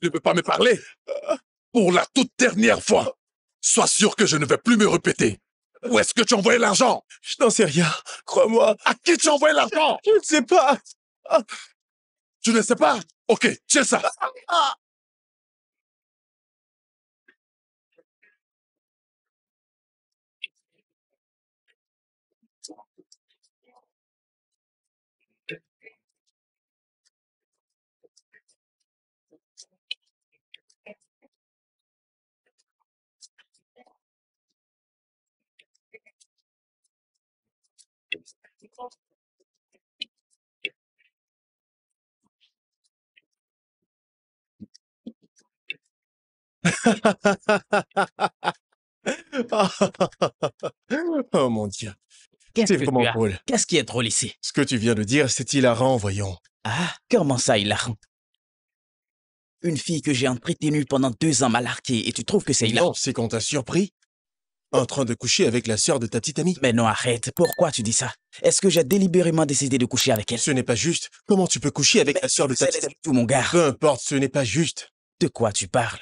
ne peux pas me parler. Pour la toute dernière fois, sois sûr que je ne vais plus me répéter. Où est-ce que tu as envoyé l'argent? Je n'en sais rien, crois-moi. À qui tu as envoyé l'argent? Je ne sais pas. Tu ne sais pas? Ok, tiens ça. Oh mon Dieu. Qu'est-ce C'est que vraiment tu as? drôle. Qu'est-ce qui est drôle ici? Ce que tu viens de dire, c'est hilarant, voyons. Ah, comment ça, hilarant? Une fille que j'ai entretenue pendant 2 ans m'a largué et tu trouves que c'est hilarant? Non, c'est qu'on t'a surpris en train de coucher avec la sœur de ta petite amie. Mais non, arrête. Pourquoi tu dis ça? Est-ce que j'ai délibérément décidé de coucher avec elle? Ce n'est pas juste. Comment tu peux coucher avec la sœur de ta C'est petite amie? tout, mon gars. Peu importe, ce n'est pas juste. De quoi tu parles?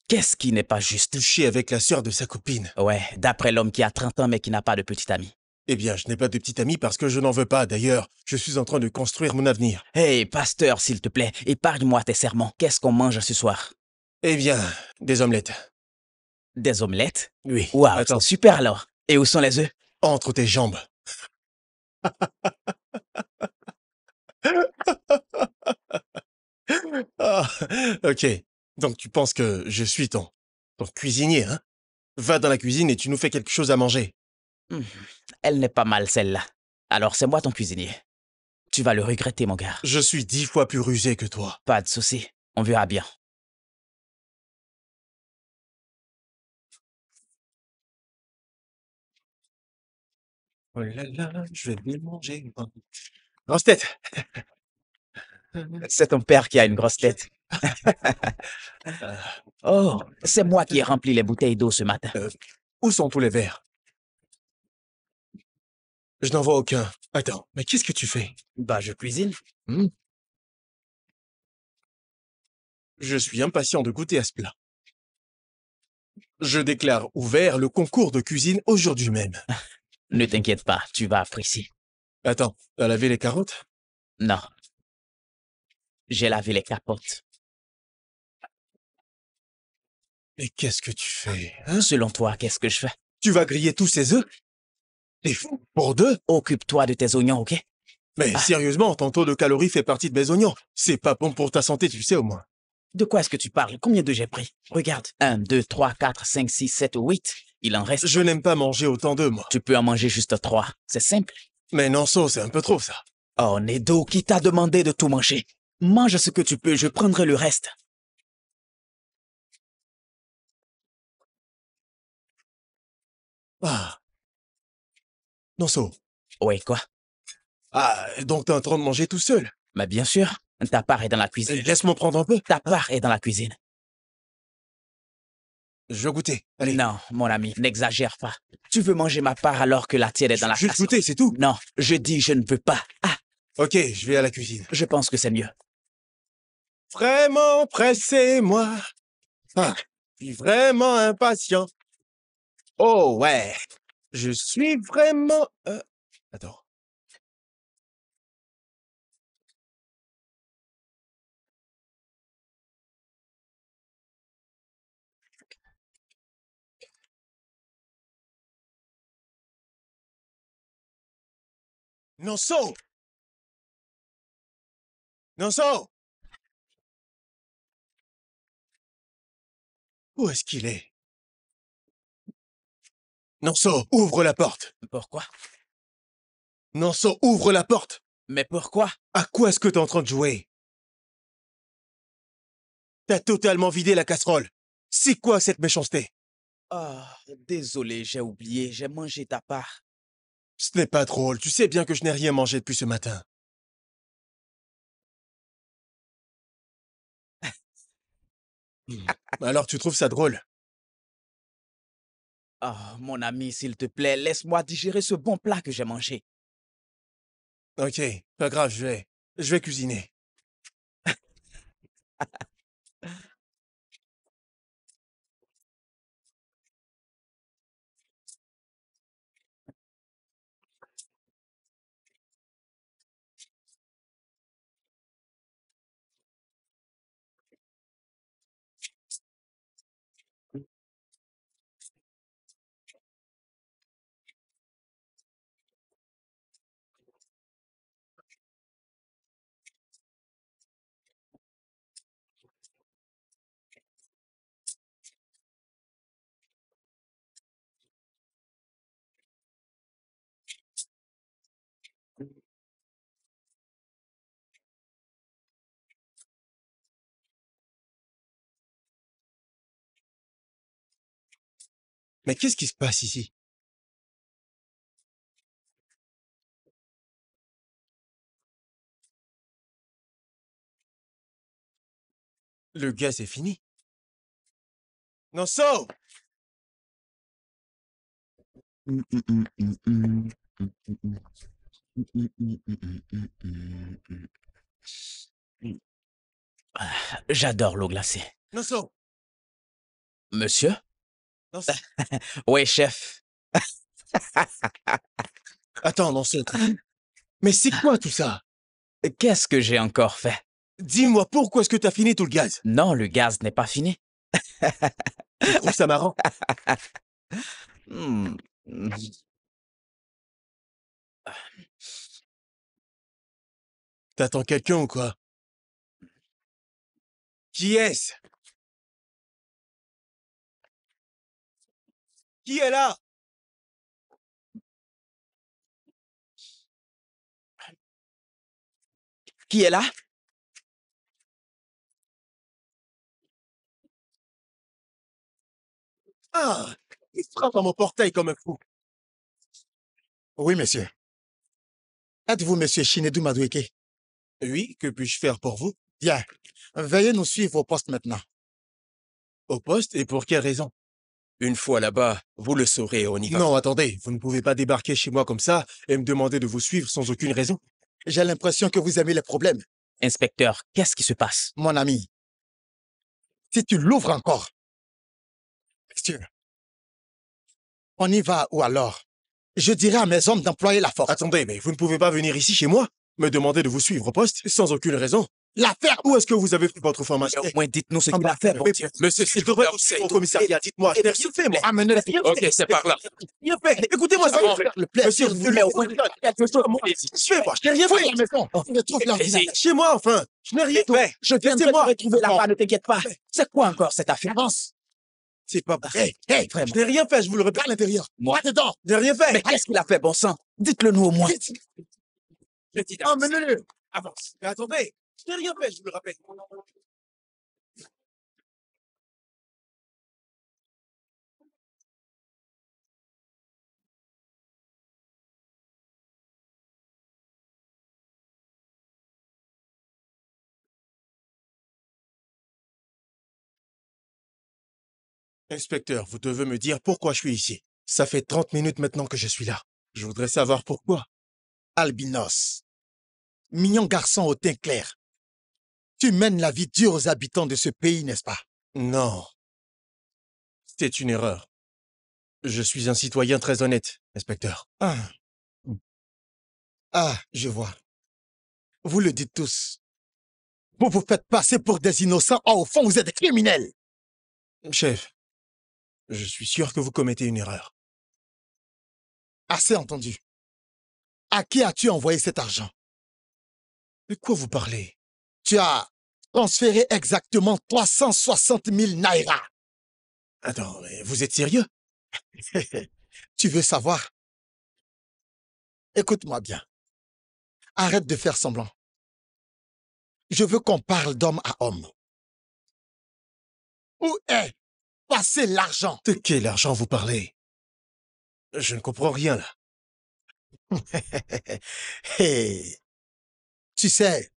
Qu'est-ce qui n'est pas juste? Coucher avec la sœur de sa copine. Ouais, d'après l'homme qui a 30 ans mais qui n'a pas de petite amie. Eh bien, je n'ai pas de petite amie parce que je n'en veux pas. D'ailleurs, je suis en train de construire mon avenir. Hey, pasteur, s'il te plaît, épargne-moi tes sermons. Qu'est-ce qu'on mange ce soir? Eh bien, des omelettes. Des omelettes? Oui. Waouh, Attends, c'est super alors. Et où sont les œufs? entre tes jambes. Ah, ok. Donc tu penses que je suis ton cuisinier, hein? Va dans la cuisine et tu nous fais quelque chose à manger. Hmm, Elle n'est pas mal celle-là. Alors c'est moi ton cuisinier. Tu vas le regretter, mon gars. Je suis 10 fois plus rusé que toi. Pas de souci. On verra bien. Oh là là, je vais bien manger. Grosse tête. C'est ton père qui a une grosse tête. Euh, Oh, c'est moi qui ai rempli les bouteilles d'eau ce matin. Où sont tous les verres? Je n'en vois aucun. Attends, mais qu'est-ce que tu fais? Bah, je cuisine. Hmm? Je suis impatient de goûter à ce plat. Je déclare ouvert le concours de cuisine aujourd'hui même. Ne t'inquiète pas, tu vas apprécier. Attends, t'as lavé les carottes? Non. J'ai lavé les capotes. Mais qu'est-ce que tu fais, hein? Selon toi, qu'est-ce que je fais? Tu vas griller tous ces œufs? T'es fou? Pour deux? Occupe-toi de tes oignons, ok? Mais Ah. sérieusement, ton taux de calories fait partie de mes oignons. C'est pas bon pour ta santé, tu le sais au moins. De quoi est-ce que tu parles? Combien d'œufs j'ai pris? Regarde. 1, 2, 3, 4, 5, 6, 7, 8. Il en reste. Je n'aime pas manger autant d'œufs, moi. Tu peux en manger juste 3. C'est simple. Mais non, ça, c'est un peu trop, ça. Oh, Nedo, qui t'a demandé de tout manger? Mange ce que tu peux, je prendrai le reste. Ah. Non, ça. Ouais, quoi? Ah, donc t'es en train de manger tout seul. Mais bien sûr, ta part est dans la cuisine. Laisse-moi prendre un peu. Ta part est dans la cuisine. Je vais goûter. Allez. Non, mon ami, n'exagère pas. Tu veux manger ma part alors que la tienne est dans la Juste casserole. goûter, c'est tout. Non, je dis je ne veux pas. Ah, Ok, je vais à la cuisine. je pense que c'est mieux. Vraiment pressez-moi. Ah, je suis vraiment impatient. Oh ouais. Je suis vraiment... Attends. Nonso! Nonso! Où est-ce qu'il est? Nonso, ouvre la porte. Pourquoi? Nonso, ouvre la porte. Mais pourquoi? À quoi est-ce que t'es en train de jouer? T'as totalement vidé la casserole. C'est quoi cette méchanceté? Ah, désolé, j'ai oublié, j'ai mangé ta part. Ce n'est pas drôle. Tu sais bien que je n'ai rien mangé depuis ce matin. Alors tu trouves ça drôle? Ah, mon ami, s'il te plaît, laisse-moi digérer ce bon plat que j'ai mangé. Ok, pas grave, je vais cuisiner. Mais qu'est-ce qui se passe ici? Le gaz est fini. Nosso! J'adore l'eau glacée. Nosso! Monsieur? Nosso! Oui, chef. Attends, Nosso. Mais c'est quoi tout ça? Qu'est-ce que j'ai encore fait? Dis-moi, pourquoi est-ce que t'as fini tout le gaz? Non, le gaz n'est pas fini. Tu trouves ça marrant? Hmm. T'attends quelqu'un ou quoi? Qui est-ce? Qui est là? Qui est là? Ah! Il frappe à mon portail comme un fou. Oui, monsieur. Êtes-vous monsieur Chinedu Madueke? Oui, que puis-je faire pour vous? Bien. Veuillez nous suivre au poste maintenant. Au poste, et pour quelle raison? Une fois là-bas, vous le saurez, on y va. Non, attendez, vous ne pouvez pas débarquer chez moi comme ça et me demander de vous suivre sans aucune raison. J'ai l'impression que vous aimez les problèmes, Inspecteur, qu'est-ce qui se passe? mon ami. Si tu l'ouvres encore, monsieur, on y va ou alors je dirai à mes hommes d'employer la force. Attendez, mais vous ne pouvez pas venir ici chez moi, me demander de vous suivre au poste sans aucune raison. L'affaire, Où est-ce que vous avez pris votre formation? Au moins, dites-nous ce qu'il a fait, bon Mais- Dieu. Monsieur, Il s'il vous devrait plaît, être au commissariat, dites-moi, je n'ai rien fait, moi. amenez-les. Ok, c'est par là. Rien fait. Écoutez-moi, Ça va ça. faire le plaisir. Monsieur, vous voulez quelque chose à moi? Suivez-moi, je n'ai rien Fouille fait. la maison. On retrouve l'ordinateur. Chez moi, enfin. Je n'ai rien fait. Je viens de te Laissez-moi. retrouver Non. là-bas, ne t'inquiète pas. C'est quoi encore cette affaire? Avance. C'est pas vrai. Hey, hey, Vraiment. Je n'ai rien fait, je vous le répète. à l'intérieur. Moi? Pas dedans. Je n'ai rien fait. Mais qu'est-ce qu'il a fait, bon sang? Dites-le nous au moins. Vite. Petit avance. Emmenez-le. Avance. Mais attendez, je n'ai rien fait, je vous le rappelle. Inspecteur, vous devez me dire pourquoi je suis ici. Ça fait 30 minutes maintenant que je suis là. Je voudrais savoir pourquoi. Albinos. Mignon garçon au teint clair. Tu mènes la vie dure aux habitants de ce pays, n'est-ce pas? Non. C'est une erreur. Je suis un citoyen très honnête, inspecteur. Ah. Ah, je vois. Vous le dites tous. Vous vous faites passer pour des innocents. Or, au fond, vous êtes des criminels. Chef, je suis sûr que vous commettez une erreur. Assez entendu. À qui as-tu envoyé cet argent? De quoi vous parlez? Tu as transféré exactement 360 000 naira. Attends, mais vous êtes sérieux? Tu veux savoir? Écoute-moi bien. Arrête de faire semblant. Je veux qu'on parle d'homme à homme. Où est passé l'argent? De quel argent vous parlez? Je ne comprends rien là. Hey. Tu sais,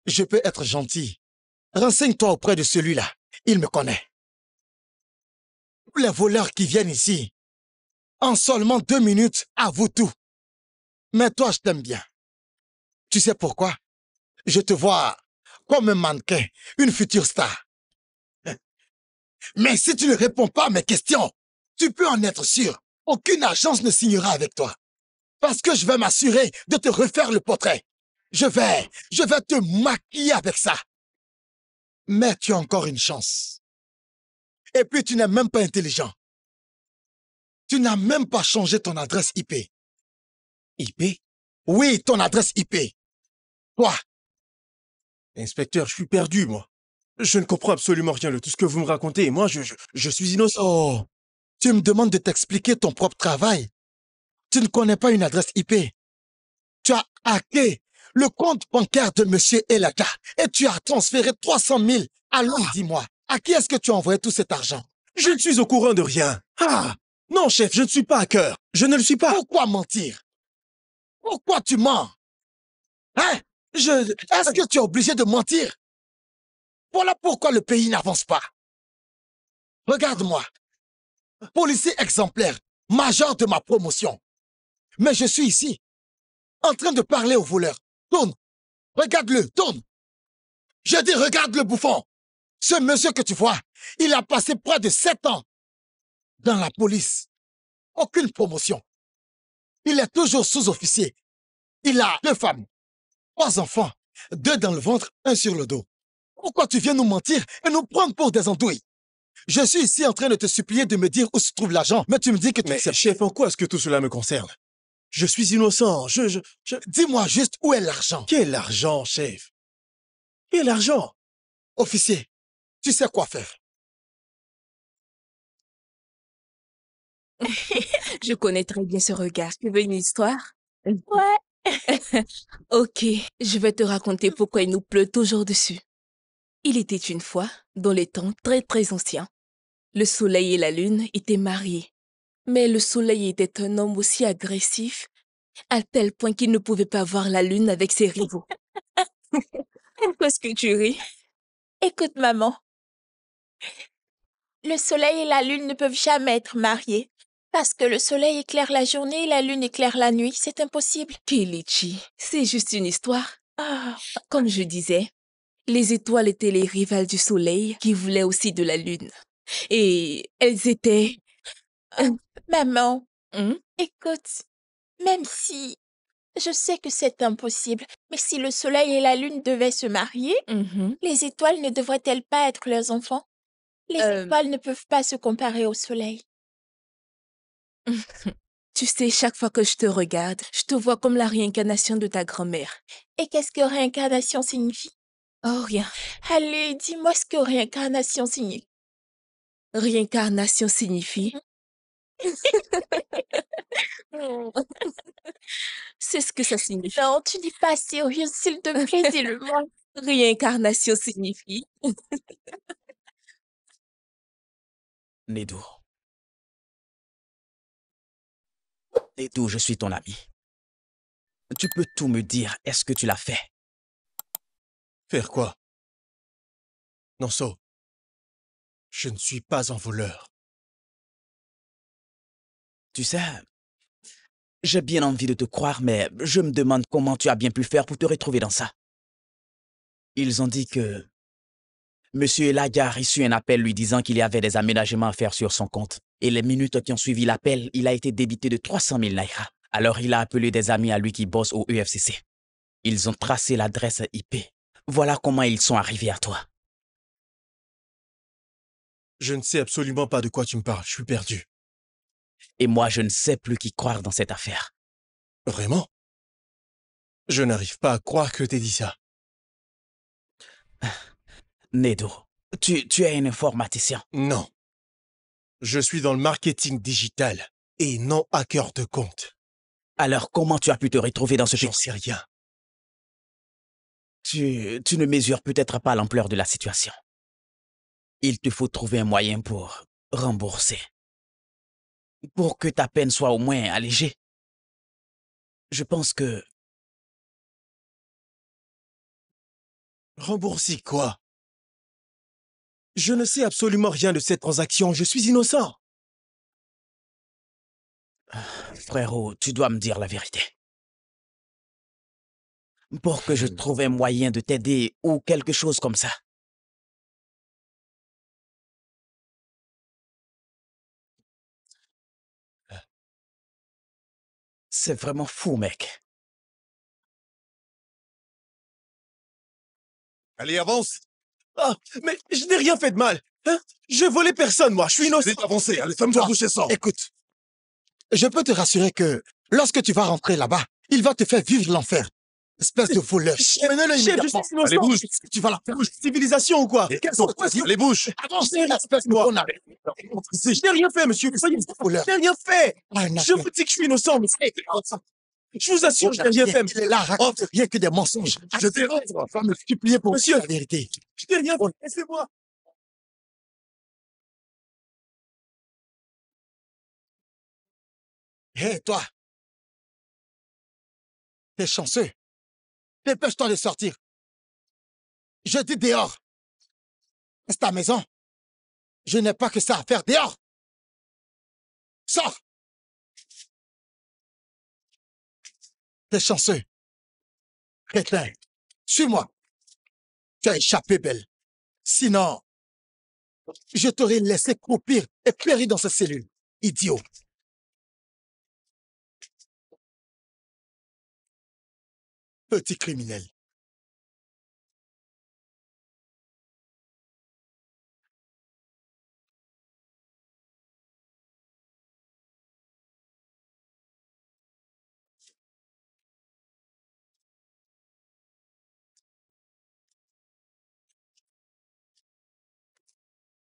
je peux être gentil. Renseigne-toi auprès de celui-là. Il me connaît. Les voleurs qui viennent ici, en seulement 2 minutes, avouent tout. Mais toi, je t'aime bien. Tu sais pourquoi? Je te vois comme un mannequin, une future star. Mais si tu ne réponds pas à mes questions, tu peux en être sûr. Aucune agence ne signera avec toi. Parce que je vais m'assurer de te refaire le portrait. Je vais te maquiller avec ça. Mais tu as encore une chance. Et puis tu n'es même pas intelligent. Tu n'as même pas changé ton adresse IP. IP? Oui, ton adresse IP. Toi, Inspecteur, je suis perdu, moi. Je ne comprends absolument rien de tout ce que vous me racontez. Et moi, je suis innocent. oh, tu me demandes de t'expliquer ton propre travail. Tu ne connais pas une adresse IP. Tu as hacké le compte bancaire de monsieur Elaka et tu as transféré 300 000. Alors, dis-moi, à qui est-ce que tu as envoyé tout cet argent? Je ne suis au courant de rien. Ah! Non, chef, je ne suis pas hacker. Je ne le suis pas. Pourquoi mentir? Pourquoi tu mens? Hein? Est-ce que tu es obligé de mentir? Voilà pourquoi le pays n'avance pas. Regarde-moi. Policier exemplaire, major de ma promotion. Mais je suis ici, en train de parler au voleur. Tourne. Regarde-le, tourne. Je dis, regarde le bouffon. Ce monsieur que tu vois, il a passé près de 7 ans dans la police. Aucune promotion. Il est toujours sous-officier. Il a 2 femmes, 3 enfants, 2 dans le ventre, 1 sur le dos. Pourquoi tu viens nous mentir et nous prendre pour des andouilles? Je suis ici en train de te supplier de me dire où se trouve l'argent, mais tu me dis que tu Mais sais. chef, en quoi est-ce que tout cela me concerne? Je suis innocent. Dis-moi juste où est l'argent. Quel argent, chef? Quel argent? Officier, tu sais quoi faire. Je connais très bien ce regard. Tu veux une histoire? Ouais. Ok, je vais te raconter pourquoi il nous pleut toujours dessus. Il était une fois, dans les temps très très anciens, le soleil et la lune étaient mariés. Mais le soleil était un homme aussi agressif, à tel point qu'il ne pouvait pas voir la lune avec ses rivaux. Pourquoi est-ce que tu ris? Écoute, maman. Le soleil et la lune ne peuvent jamais être mariés. Parce que le soleil éclaire la journée et la lune éclaire la nuit. C'est impossible. Kilichi, c'est juste une histoire. Ah, Comme je disais, les étoiles étaient les rivales du soleil qui voulaient aussi de la lune. Et elles étaient... maman, Hum? écoute. Même si je sais que c'est impossible, mais si le soleil et la lune devaient se marier, Mhm. les étoiles ne devraient-elles pas être leurs enfants? Les étoiles ne peuvent pas se comparer au soleil. Tu sais, chaque fois que je te regarde, je te vois comme la réincarnation de ta grand-mère. Et qu'est-ce que réincarnation signifie? Oh, rien. Allez, dis-moi ce que réincarnation signifie. Réincarnation signifie... C'est ce que ça signifie. Non, tu dis pas sérieux, s'il te plaît, dis-le-moi. Réincarnation signifie... Nedou. Nedou, je suis ton ami. Tu peux tout me dire, est-ce que tu l'as fait? Faire quoi? Nonso, je ne suis pas un voleur. Tu sais, j'ai bien envie de te croire, mais je me demande comment tu as bien pu faire pour te retrouver dans ça. Ils ont dit que Monsieur Elaga a reçu un appel lui disant qu'il y avait des aménagements à faire sur son compte. Et les minutes qui ont suivi l'appel, il a été débité de 300 000 naira. Alors il a appelé des amis à lui qui bossent au EFCC. Ils ont tracé l'adresse IP. Voilà comment ils sont arrivés à toi. Je ne sais absolument pas de quoi tu me parles. Je suis perdu. Et moi, je ne sais plus qui croire dans cette affaire. Vraiment? Je n'arrive pas à croire que t'aies dit ça. Nedo, tu es un informaticien. Non. Je suis dans le marketing digital et non hacker de compte. Alors comment tu as pu te retrouver dans ce J'en genre? sais rien. Tu ne mesures peut-être pas l'ampleur de la situation. Il te faut trouver un moyen pour rembourser. Pour que ta peine soit au moins allégée. Je pense que... Rembourser quoi? Je ne sais absolument rien de cette transaction. Je suis innocent. Frérot, tu dois me dire la vérité. Pour que je trouve un moyen de t'aider ou quelque chose comme ça. C'est vraiment fou, mec. Allez, avance. Ah, mais je n'ai rien fait de mal. Hein? Je volais personne, moi. Je suis innocent. Allez, avancez. Allez, ferme-toi bouche et sors. Écoute, je peux te rassurer que lorsque tu vas rentrer là-bas, il va te faire vivre l'enfer. Espèce de voleur. Menez-le Chef, je immédiatement. suis innocent. Allez, bouge. Tu vas la faire. Civilisation ou quoi? Et Quelles donc, sont allez, bouge. Avance, espèce de connard. Je n'ai rien fait, monsieur. Voyez, Voleur. je n'ai rien fait. Ah, Je vous dis que je suis innocent, monsieur. Je vous assure, je n'ai rien fait. Il est là, raconte rien que des mensonges. Je t'ai Va me supplier pour Monsieur. la vérité. Je n'ai rien fait. Laissez-moi. Hé, toi! T'es chanceux. Dépêche-toi de sortir. Je dis dehors. C'est ta maison. Je n'ai pas que ça à faire. Dehors! Sors! T'es chanceux. Crétin, suis-moi. Tu as échappé, belle. Sinon, je t'aurais laissé croupir et périr dans cette cellule. Idiot. Petit criminel.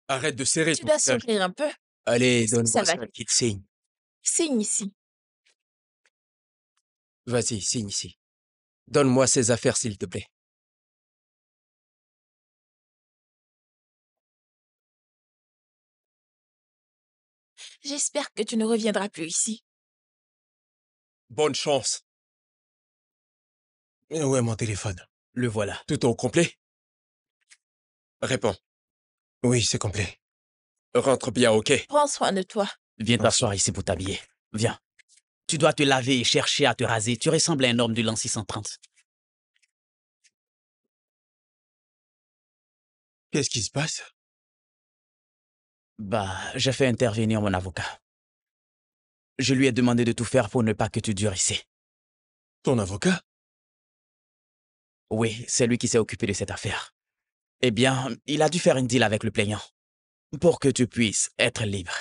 Arrête de serrer Tu ton dois visage. sourire un peu. Allez, Ça donne-moi va. ça qui te signe. Signe ici. Vas-y, signe ici. Donne-moi ces affaires, s'il te plaît. J'espère que tu ne reviendras plus ici. Bonne chance. Où est mon téléphone? Le voilà. Tout au complet? Réponds. Oui, c'est complet. Rentre bien, ok? Prends soin de toi. Viens Merci. t'asseoir ici pour t'habiller. Viens. Tu dois te laver et chercher à te raser. Tu ressembles à un homme du l'an 630. Qu'est-ce qui se passe? Bah, j'ai fait intervenir mon avocat. Je lui ai demandé de tout faire pour ne pas que tu dures ici. Ton avocat? Oui, c'est lui qui s'est occupé de cette affaire. Eh bien, il a dû faire une deal avec le plaignant pour que tu puisses être libre.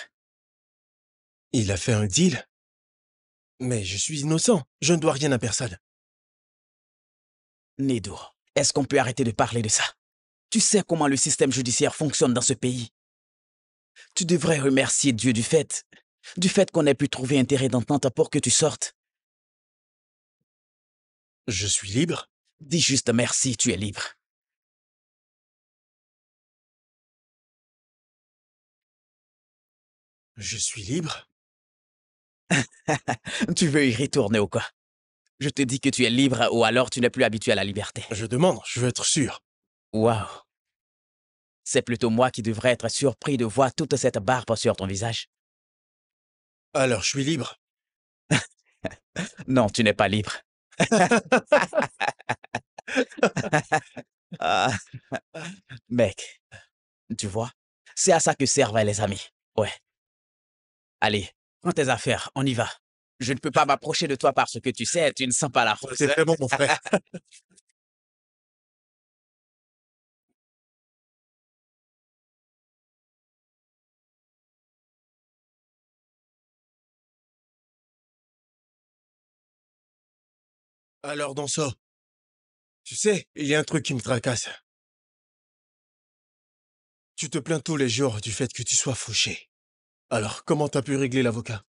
Il a fait un deal? Mais je suis innocent. Je ne dois rien à personne. Nedo, est-ce qu'on peut arrêter de parler de ça? Tu sais comment le système judiciaire fonctionne dans ce pays. Tu devrais remercier Dieu du fait qu'on ait pu trouver un terrain d'entente pour que tu sortes. Je suis libre? Dis juste merci, tu es libre. Je suis libre? Tu veux y retourner ou quoi? Je te dis que tu es libre ou alors tu n'es plus habitué à la liberté. Je demande, je veux être sûr. Waouh. C'est plutôt moi qui devrais être surpris de voir toute cette barbe sur ton visage. Alors, je suis libre? Non, tu n'es pas libre. Ah, mec, tu vois, c'est à ça que servent les amis. Ouais. Allez, prends tes affaires, on y va. Je ne peux pas m'approcher de toi parce que tu sais, tu ne sens pas la rose. C'est vraiment mon frère. Alors, Danso, tu sais, il y a un truc qui me tracasse. Tu te plains tous les jours du fait que tu sois fauché. Alors, comment t'as pu régler l'avocat?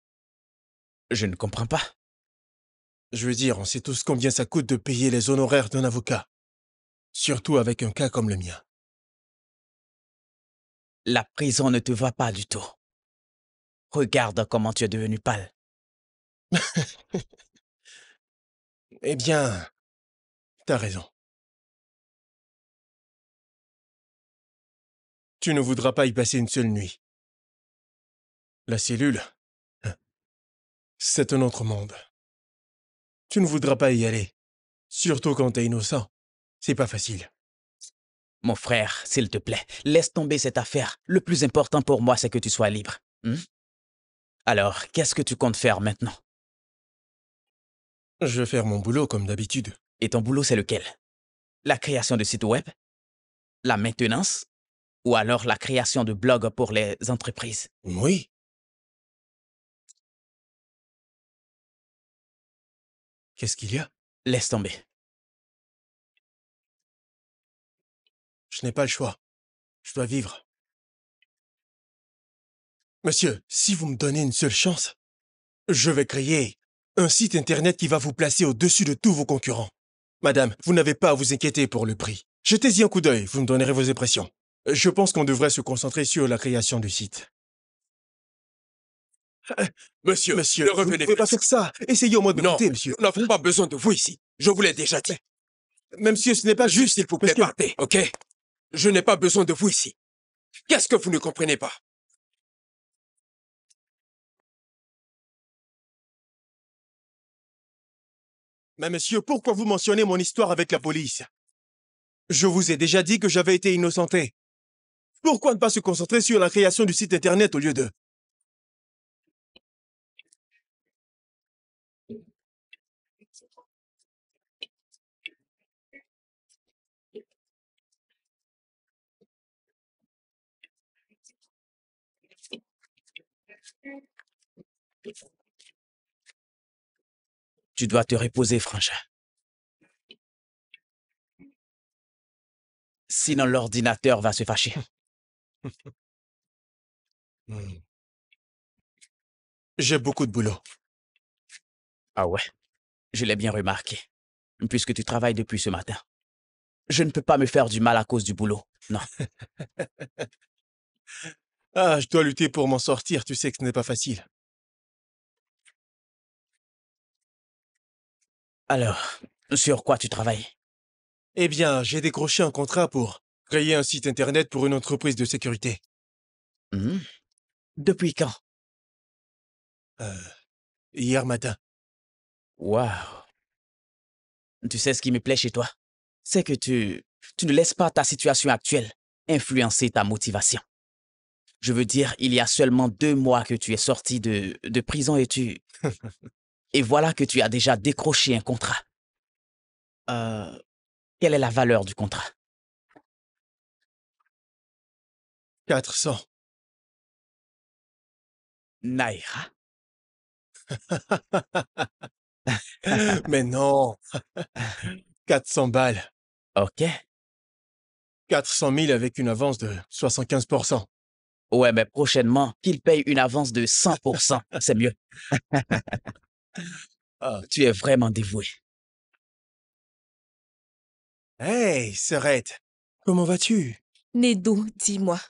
Je ne comprends pas. Je veux dire, on sait tous combien ça coûte de payer les honoraires d'un avocat. Surtout avec un cas comme le mien. La prison ne te va pas du tout. Regarde comment tu es devenu pâle. Eh bien, t'as raison. Tu ne voudras pas y passer une seule nuit. La cellule, c'est un autre monde. Tu ne voudras pas y aller. Surtout quand t'es innocent. C'est pas facile. Mon frère, s'il te plaît, laisse tomber cette affaire. Le plus important pour moi, c'est que tu sois libre. Alors, qu'est-ce que tu comptes faire maintenant? Je vais faire mon boulot comme d'habitude. Et ton boulot, c'est lequel? La création de sites web? La maintenance? Ou alors la création de blogs pour les entreprises? Oui. Qu'est-ce qu'il y a? Laisse tomber. Je n'ai pas le choix. Je dois vivre. Monsieur, si vous me donnez une seule chance, je vais créer un site internet qui va vous placer au-dessus de tous vos concurrents. Madame, vous n'avez pas à vous inquiéter pour le prix. Jetez-y un coup d'œil, vous me donnerez vos impressions. Je pense qu'on devrait se concentrer sur la création du site. Monsieur, Monsieur, ne vous ne revenez pouvez plus. pas faire ça. Essayez au moins de Non, m'écouter, monsieur. nous n'avons pas besoin de vous ici. Je vous l'ai déjà dit. Mais monsieur, ce n'est pas Juste, juste. s'il vous plaît, parce que- partez, ok? Je n'ai pas besoin de vous ici. Qu'est-ce que vous ne comprenez pas? Mais monsieur, pourquoi vous mentionnez mon histoire avec la police? Je vous ai déjà dit que j'avais été innocenté. Pourquoi ne pas se concentrer sur la création du site internet au lieu de... Tu dois te reposer, frangin. Sinon, l'ordinateur va se fâcher. Hmm. J'ai beaucoup de boulot. Ah ouais, je l'ai bien remarqué. Puisque tu travailles depuis ce matin. Je ne peux pas me faire du mal à cause du boulot. Non. Ah, je dois lutter pour m'en sortir, tu sais que ce n'est pas facile. Alors, sur quoi tu travailles? Eh bien, j'ai décroché un contrat pour créer un site internet pour une entreprise de sécurité. Hmm. Depuis quand? Hier matin. Waouh. Tu sais ce qui me plaît chez toi? C'est que tu ne laisses pas ta situation actuelle influencer ta motivation. Je veux dire, il y a seulement 2 mois que tu es sorti de prison et et voilà que tu as déjà décroché un contrat. Quelle est la valeur du contrat? 400. Naira? Mais non. 400 balles. Ok. 400 000 avec une avance de 75%. Ouais, mais prochainement, qu'il paye une avance de 100%. C'est mieux. Ah. Tu es vraiment dévoué. Hey, Serette. Comment vas-tu? Nedo, dis-moi,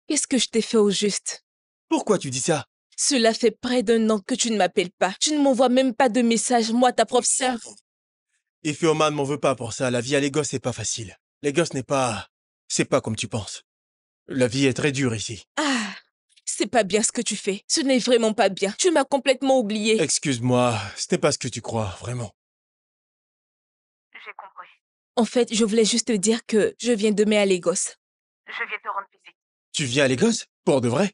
qu'est-ce que je t'ai fait au juste? Pourquoi tu dis ça? Cela fait près d'1 an que tu ne m'appelles pas. Tu ne m'envoies même pas de message, moi, ta propre sœur. Ifeoman m'en veut pas pour ça. La vie à Lagos, c'est pas facile. Lagos n'est pas... C'est pas comme tu penses. La vie est très dure ici. Ah, c'est pas bien ce que tu fais. Ce n'est vraiment pas bien. Tu m'as complètement oublié. Excuse-moi, ce n'est pas ce que tu crois, vraiment. J'ai compris. En fait, je voulais juste te dire que je viens demain à Lagos. Je viens te rendre visite. Tu viens à Lagos? Pour de vrai?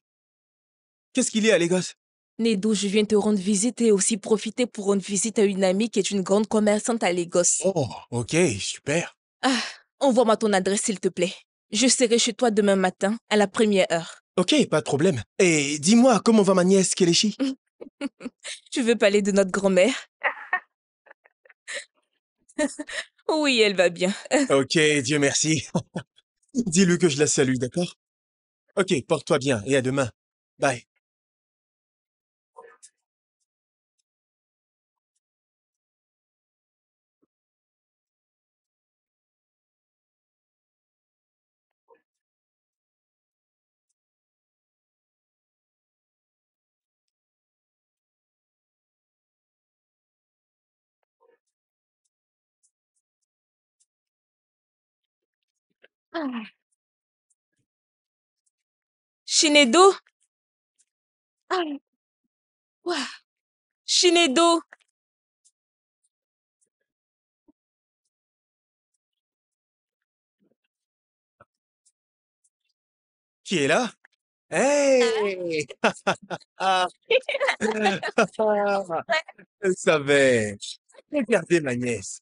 Qu'est-ce qu'il y a à Lagos? Nedo, je viens te rendre visite et aussi profiter pour rendre visite à une amie qui est une grande commerçante à Lagos. Oh, ok, super. Ah, envoie-moi ton adresse, s'il te plaît. Je serai chez toi demain matin, à la première heure. Ok, pas de problème. Et dis-moi, comment va ma nièce Kelechi? Tu veux parler de notre grand-mère? Oui, elle va bien. Ok, Dieu merci. Dis-lui que je la salue, d'accord? Ok, porte-toi bien et à demain. Bye. Shinedo? Ah, ouah. Shinedo? Qui est là? Hey! Ah, je savais. Regardez ma nièce.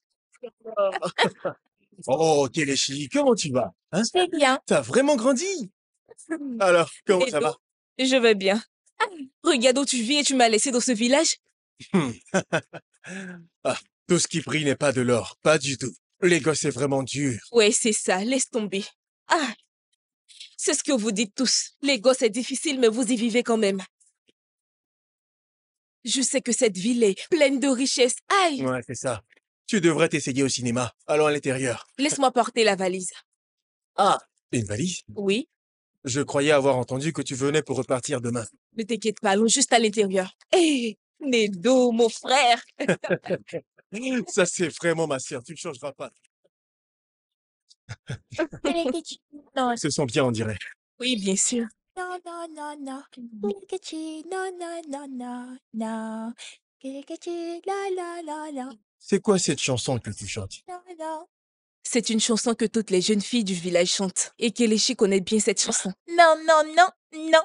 Oh, Kelechi, comment tu vas? Hein? C'est bien. T'as vraiment grandi? Alors, comment ça Shinedo? va? Je vais bien. Regarde où tu vis et tu m'as laissé dans ce village? Ah, tout ce qui brille n'est pas de l'or, pas du tout. Lagos est vraiment dur. Ouais, c'est ça, laisse tomber. Ah, c'est ce que vous dites tous. Lagos est difficile, mais vous y vivez quand même. Je sais que cette ville est pleine de richesses. Aïe! Ouais, c'est ça. Tu devrais t'essayer au cinéma. Allons à l'intérieur. Laisse-moi porter la valise. Ah, une valise? Oui? Je croyais avoir entendu que tu venais pour repartir demain. Ne t'inquiète pas, allons juste à l'intérieur. Hé, Nedo, mon frère. Ça, c'est vraiment ma sœur. Tu ne changeras pas. Kelekechi, non, Ils se sont bien, on dirait. Oui, bien sûr. non, non, non, non. Kelekechi, non, non, non, non, non. Kelekechi, la, la, la, la, C'est quoi cette chanson que tu chantes? non, non. C'est une chanson que toutes les jeunes filles du village chantent. Et Kelechi connaît bien cette chanson. Non, non, non, non.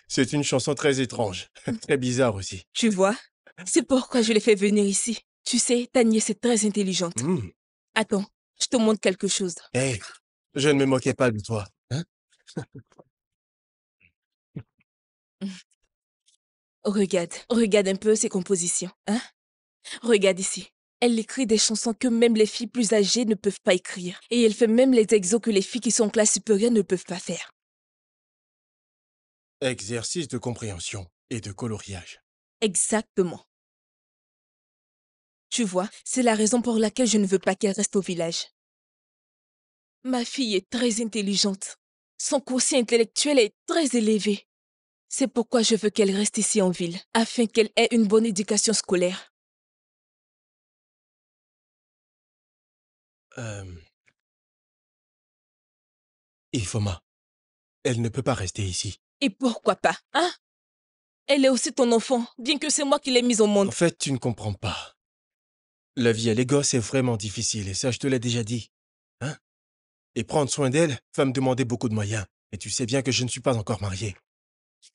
C'est une chanson très étrange. Très bizarre aussi. Tu vois? C'est pourquoi je l'ai fait venir ici. Tu sais, ta nièce est très intelligente. Hmm. Attends, je te montre quelque chose. Hey, je ne me moquais pas de toi. Hein? Regarde un peu ses compositions. Hein? Regarde ici. Elle écrit des chansons que même les filles plus âgées ne peuvent pas écrire. Et elle fait même les exos que les filles qui sont en classe supérieure ne peuvent pas faire. Exercice de compréhension et de coloriage. Exactement. Tu vois, c'est la raison pour laquelle je ne veux pas qu'elle reste au village. Ma fille est très intelligente. Son quotient intellectuel est très élevé. C'est pourquoi je veux qu'elle reste ici en ville, afin qu'elle ait une bonne éducation scolaire. Ifoma, elle ne peut pas rester ici. Et pourquoi pas, hein? Elle est aussi ton enfant, bien que c'est moi qui l'ai mise au monde. En fait, tu ne comprends pas. La vie à Lagos est vraiment difficile, et ça, je te l'ai déjà dit. Hein? Et prendre soin d'elle va me demander beaucoup de moyens. Et tu sais bien que je ne suis pas encore marié.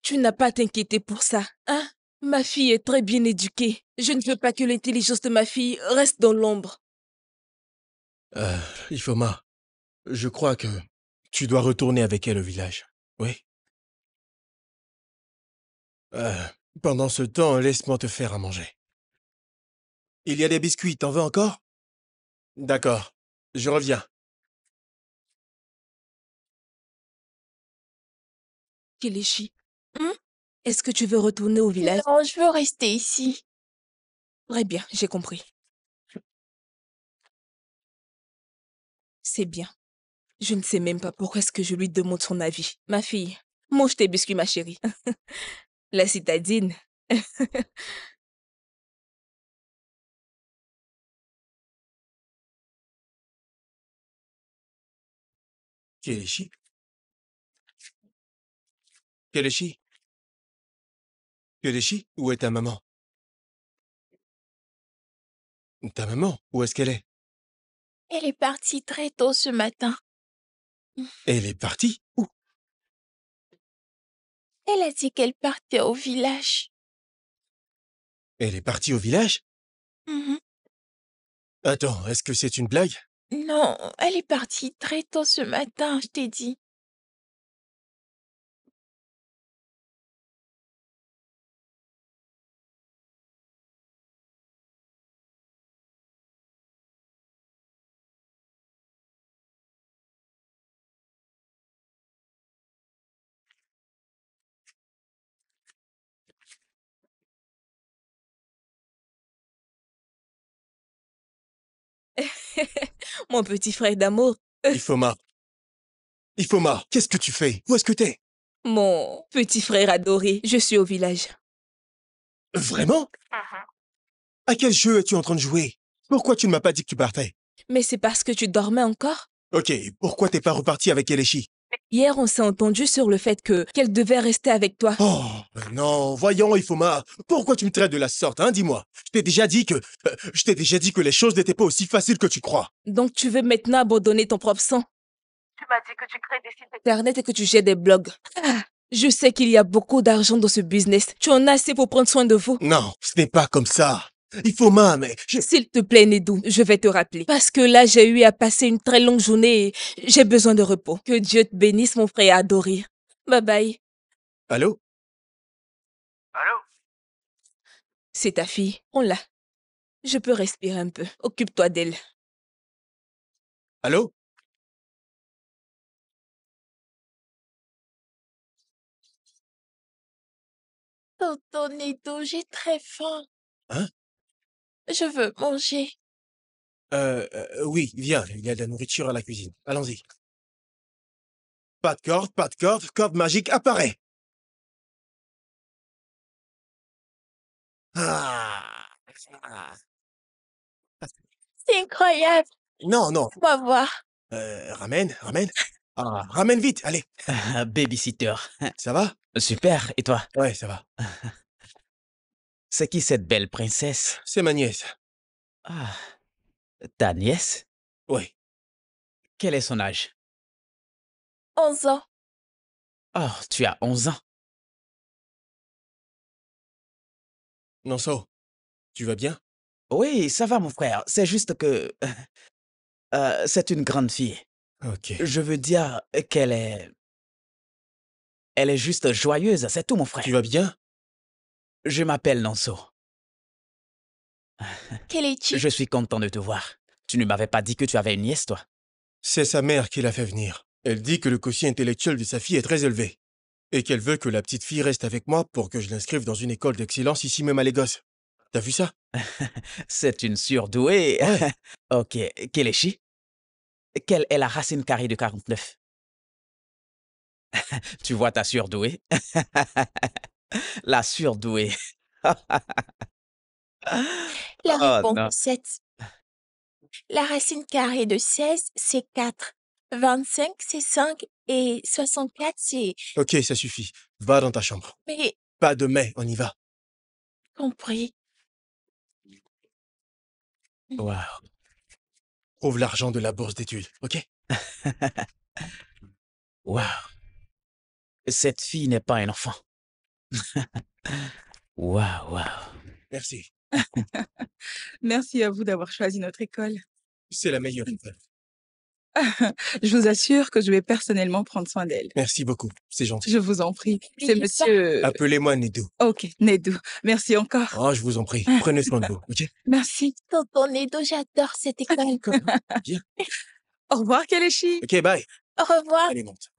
Tu n'as pas à t'inquiéter pour ça, hein? Ma fille est très bien éduquée. Je ne veux pas que l'intelligence de ma fille reste dans l'ombre. Ifoma, je crois que tu dois retourner avec elle au village. Oui? Pendant ce temps, laisse-moi te faire à manger. Il y a des biscuits, t'en veux encore? D'accord, je reviens. Kelechi, Hmm? est-ce que tu veux retourner au village? Non, je veux rester ici. Très bien, j'ai compris. C'est bien. Je ne sais même pas pourquoi est-ce que je lui demande son avis. Ma fille, mange tes biscuits, ma chérie. La citadine. Kelechi? Kelechi? Kelechi? Où est ta maman? Ta maman? Où est-ce qu'elle est? Elle est partie très tôt ce matin. Elle est partie? Où? Elle a dit qu'elle partait au village. Elle est partie au village? Mhm. Attends, est-ce que c'est une blague? Non, elle est partie très tôt ce matin, je t'ai dit. Mon petit frère d'amour. Ifoma. Ifoma, qu'est-ce que tu fais? Où est-ce que t'es? Mon petit frère adoré. Je suis au village. Vraiment? À quel jeu es-tu en train de jouer? Pourquoi tu ne m'as pas dit que tu partais? Mais c'est parce que tu dormais encore? Ok, pourquoi t'es pas reparti avec Kelechi? Hier, on s'est entendu sur le fait qu'elle devait rester avec toi. Oh, non, voyons, Ifoma, pourquoi tu me traites de la sorte, hein, dis-moi? Je t'ai déjà dit que les choses n'étaient pas aussi faciles que tu crois. Donc tu veux maintenant abandonner ton propre sang? Tu m'as dit que tu crées des sites internet et que tu gères des blogs. Ah, je sais qu'il y a beaucoup d'argent dans ce business. Tu en as assez pour prendre soin de vous. Non, ce n'est pas comme ça. Ifoma, mais S'il te plaît, Nedou, je vais te rappeler. Parce que là, j'ai eu à passer une très longue journée et j'ai besoin de repos. Que Dieu te bénisse, mon frère adoré. Bye bye. Allô? C'est ta fille. Prends-la. Je peux respirer un peu. Occupe-toi d'elle. Allô? Tonton Nedo, j'ai très faim. Hein? Je veux manger. Oui, viens, il y a de la nourriture à la cuisine. Allons-y. Pas de corde, corde magique apparaît. Ah. C'est incroyable. Non, non. On va voir. Ramène. Ah, ramène vite, allez. Babysitter. Ça va? Super, et toi? Ouais, ça va. C'est qui cette belle princesse? C'est ma nièce. Ah, ta nièce? Ouais. Quel est son âge? 11 ans. Oh, tu as 11 ans. Nonso, tu vas bien? Oui, ça va, mon frère. C'est juste que c'est une grande fille. Ok. Je veux dire qu'elle est... Elle est juste joyeuse, c'est tout, mon frère. Tu vas bien? Je m'appelle Nanso. Quel es-tu? Je suis content de te voir. Tu ne m'avais pas dit que tu avais une nièce, toi. C'est sa mère qui l'a fait venir. Elle dit que le quotient intellectuel de sa fille est très élevé. Et qu'elle veut que la petite fille reste avec moi pour que je l'inscrive dans une école d'excellence ici même à Lagos. T'as vu ça? C'est une surdouée. Ouais. Ok, Kelechi, quelle est la racine carrée de 49? Tu vois ta surdouée? La surdouée. La Oh réponse non. est 7. La racine carrée de 16, c'est 4. 25, c'est 5. Et 64, c'est... Ok, ça suffit. Va dans ta chambre. Mais, Pas de mais, on y va. compris. Wow. Trouve l'argent de la bourse d'études, ok? Wow. Cette fille n'est pas un enfant. Wow, wow. Merci. Merci à vous d'avoir choisi notre école. C'est la meilleure école. Je vous assure que je vais personnellement prendre soin d'elle. Merci beaucoup. C'est gentil. Je vous en prie. C'est N'oubliez pas. monsieur... Appelez-moi Nedou. Ok, Nedou. Merci encore. Oh, je vous en prie. Prenez soin de vous, ok? Merci. Tonton Edo, j'adore cette école. Bien. Au revoir, Kelechi. Ok, bye. Au revoir. Allez, monte.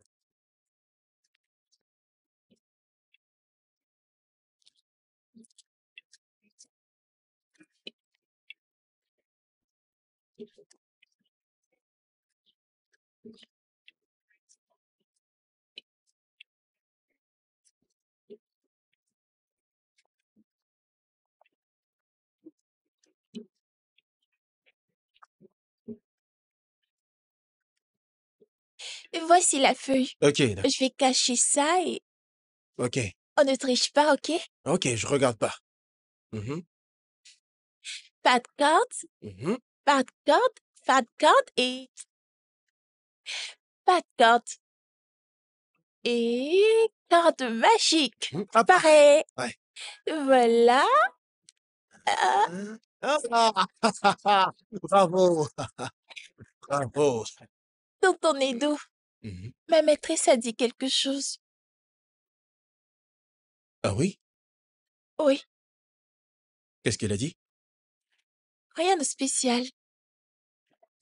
Et voici la feuille. Ok, d'accord. Je vais cacher ça et Ok. on ne triche pas, ok? Ok, je regarde pas. Mhm, Pas de corde, mhm. pas de corde, pas de corde et pas de corde. Et corde magique. Mhm. Hop. Pareil. Ouais. Voilà. Ah, bravo. Bravo. Tonton Edo, Mhm. ma maîtresse a dit quelque chose. Ah oui? Oui, Qu'est-ce qu'elle a dit? rien de spécial.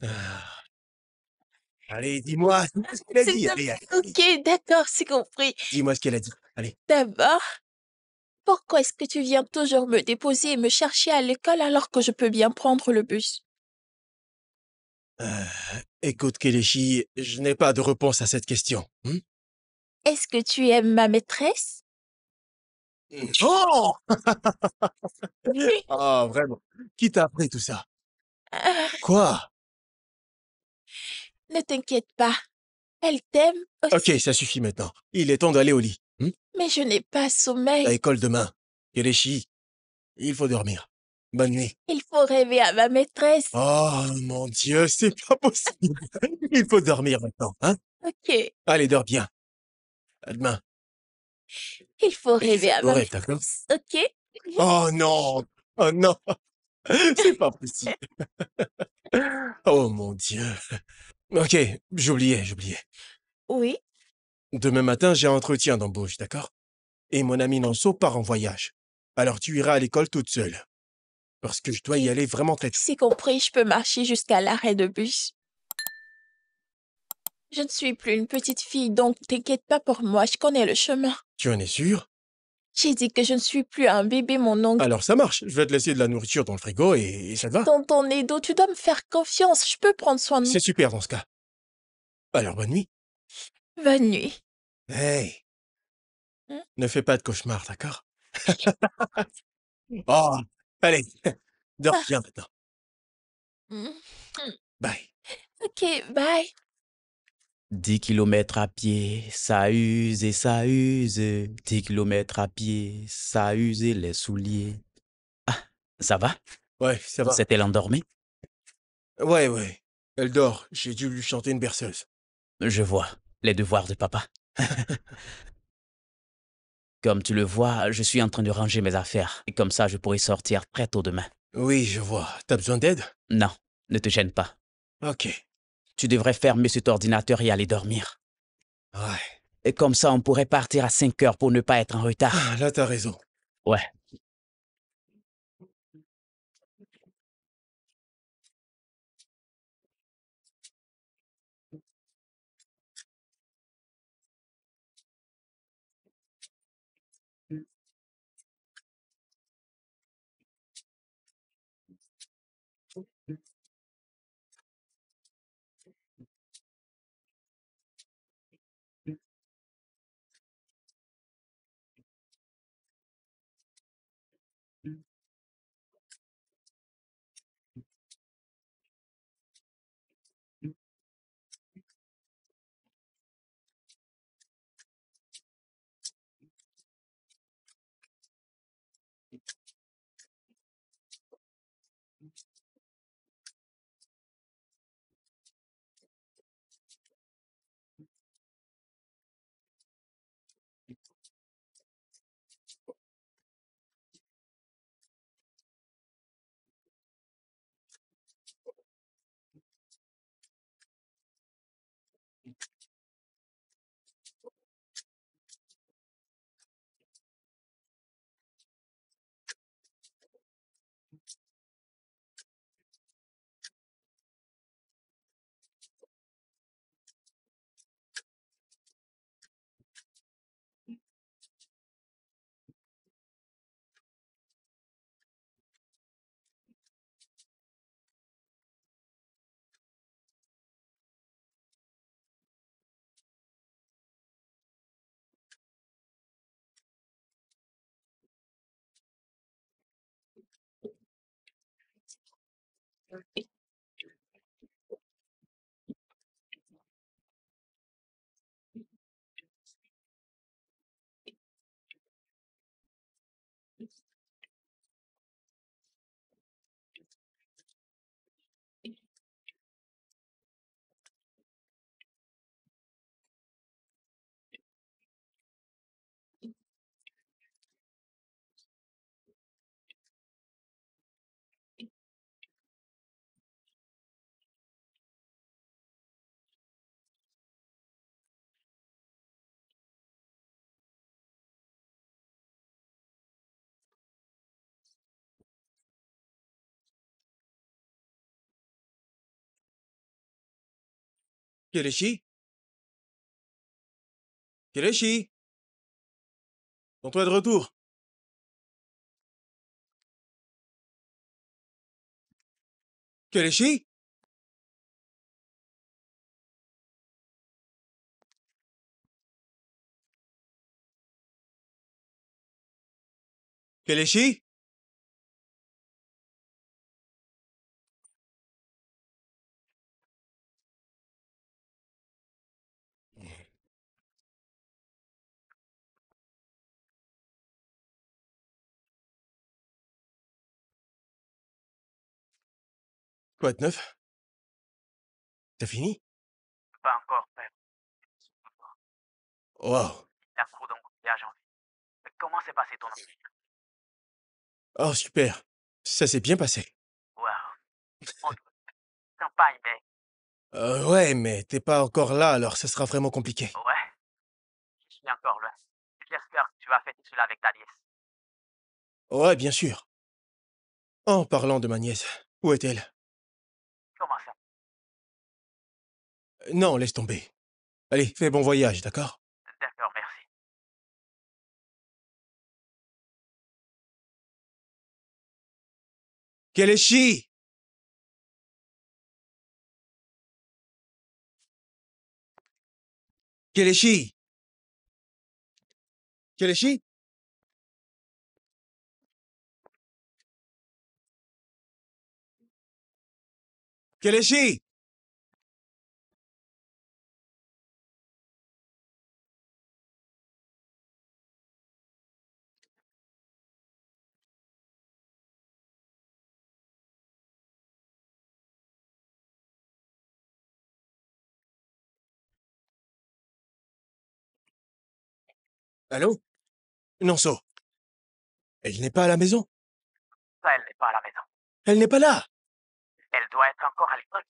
Ah. Allez, dis-moi. Dis-moi ce qu'elle a S'il dit. te Allez, plaît. allez. Ok, d'accord, c'est compris. Dis-moi ce qu'elle a dit. Allez. D'abord, pourquoi est-ce que tu viens toujours me déposer et me chercher à l'école alors que je peux bien prendre le bus? Écoute, Kelechi, je n'ai pas de réponse à cette question. Est-ce que tu aimes ma maîtresse? Oh! Ah, vraiment. Qui t'a appris tout ça? Ah, Quoi? ne t'inquiète pas, elle t'aime aussi, Ok, ça suffit maintenant. Il est temps d'aller au lit. mais je n'ai pas À sommeil. école demain. Kelechi, il faut dormir. Bonne nuit. Il faut rêver à ma maîtresse. Oh mon Dieu, c'est pas possible. Il faut dormir maintenant, hein? Ok, Allez, dors bien. À demain. il faut rêver à Au ma rêve, d'accord? maîtresse. Ok? Oh non! Oh non! C'est pas possible. Oh mon Dieu. Ok, j'oubliais. Oui, Demain matin, j'ai un entretien d'embauche, d'accord? Et mon ami Nanso part en voyage. Alors tu iras à l'école toute seule. Parce que je dois y Ok. aller vraiment très tôt. c'est compris, je peux marcher jusqu'à l'arrêt de bus. Je ne suis plus une petite fille, donc t'inquiète pas pour moi, je connais le chemin. Tu en es sûr? J'ai dit que je ne suis plus un bébé, mon oncle. Alors ça marche. Je vais te laisser de la nourriture dans le frigo et ça te va. Tonton Edo, tu dois me faire confiance, je peux prendre soin de moi. C'est super dans ce cas. Alors bonne nuit. Bonne nuit. Hey! Hmm? Ne fais pas de cauchemar, d'accord? Oh, allez, dors Ah. bien maintenant. Mm. Bye. Ok, bye. 10 kilomètres à pied, ça use et ça use. 10 kilomètres à pied, ça use les souliers. Ah, ça va? Ouais, ça va. C'est elle endormie? Ouais, ouais. Elle dort. J'ai dû lui chanter une berceuse. Je vois. Les devoirs de papa. Comme tu le vois, je suis en train de ranger mes affaires. Et comme ça, je pourrai sortir très tôt demain. Oui, je vois. T'as besoin d'aide? Non, ne te gêne pas. Ok. Tu devrais fermer cet ordinateur et aller dormir. Ouais. Et comme ça, on pourrait partir à 5 heures pour ne pas être en retard. Ah, là, t'as raison. Ouais. Kelechi? Kelechi? Ton toit de retour. Kelechi? Kelechi? Quoi de neuf? T'as fini? Pas encore, père. Wow. Il y a trop d'embouteillage en ville. Comment s'est passé ton nuit? Oh, super. Ça s'est bien passé. Waouh. On campagne, mais Ouais, mais t'es pas encore là, alors ça sera vraiment compliqué. ouais, je suis encore loin. J'espère que tu vas fêter cela avec ta nièce. Ouais, bien sûr. En parlant de ma nièce, où est-elle? Comment ça? Non, laisse tomber. Allez, fais bon voyage, d'accord? D'accord, merci. Kelechi! Kelechi! Kelechi? Kelechi! Allô? Nonso, elle n'est pas à la maison. Elle n'est pas à la maison. Elle n'est pas là. Elle doit être encore à l'école.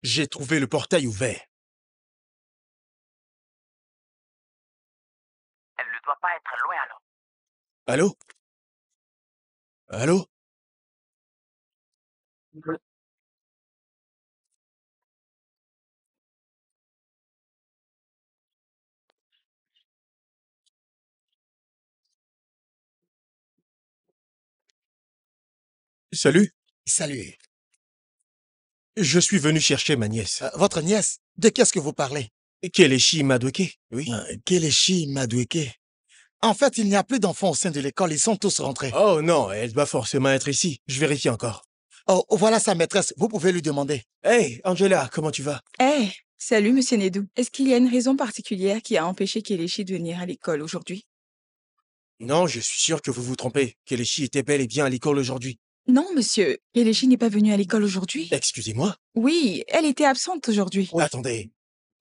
J'ai trouvé le portail ouvert. Elle ne doit pas être loin alors. Allô? Allô? Salut, Salut. je suis venu chercher ma nièce. Votre nièce, de qu'est-ce que vous parlez? Kelechi Madueke, oui. Kelechi Madueke. En fait, il n'y a plus d'enfants au sein de l'école, ils sont tous rentrés. Oh non, elle doit forcément être ici. Je vérifie encore. Oh, voilà sa maîtresse, vous pouvez lui demander. Hey, Angela, comment tu vas? Eh, salut, monsieur Nedou. Est-ce qu'il y a une raison particulière qui a empêché Kelechi de venir à l'école aujourd'hui? Non, je suis sûr que vous vous trompez. Kelechi était bel et bien à l'école aujourd'hui. Non, monsieur. Kelechi n'est pas venue à l'école aujourd'hui. Excusez-moi. Oui, elle était absente aujourd'hui. Attendez.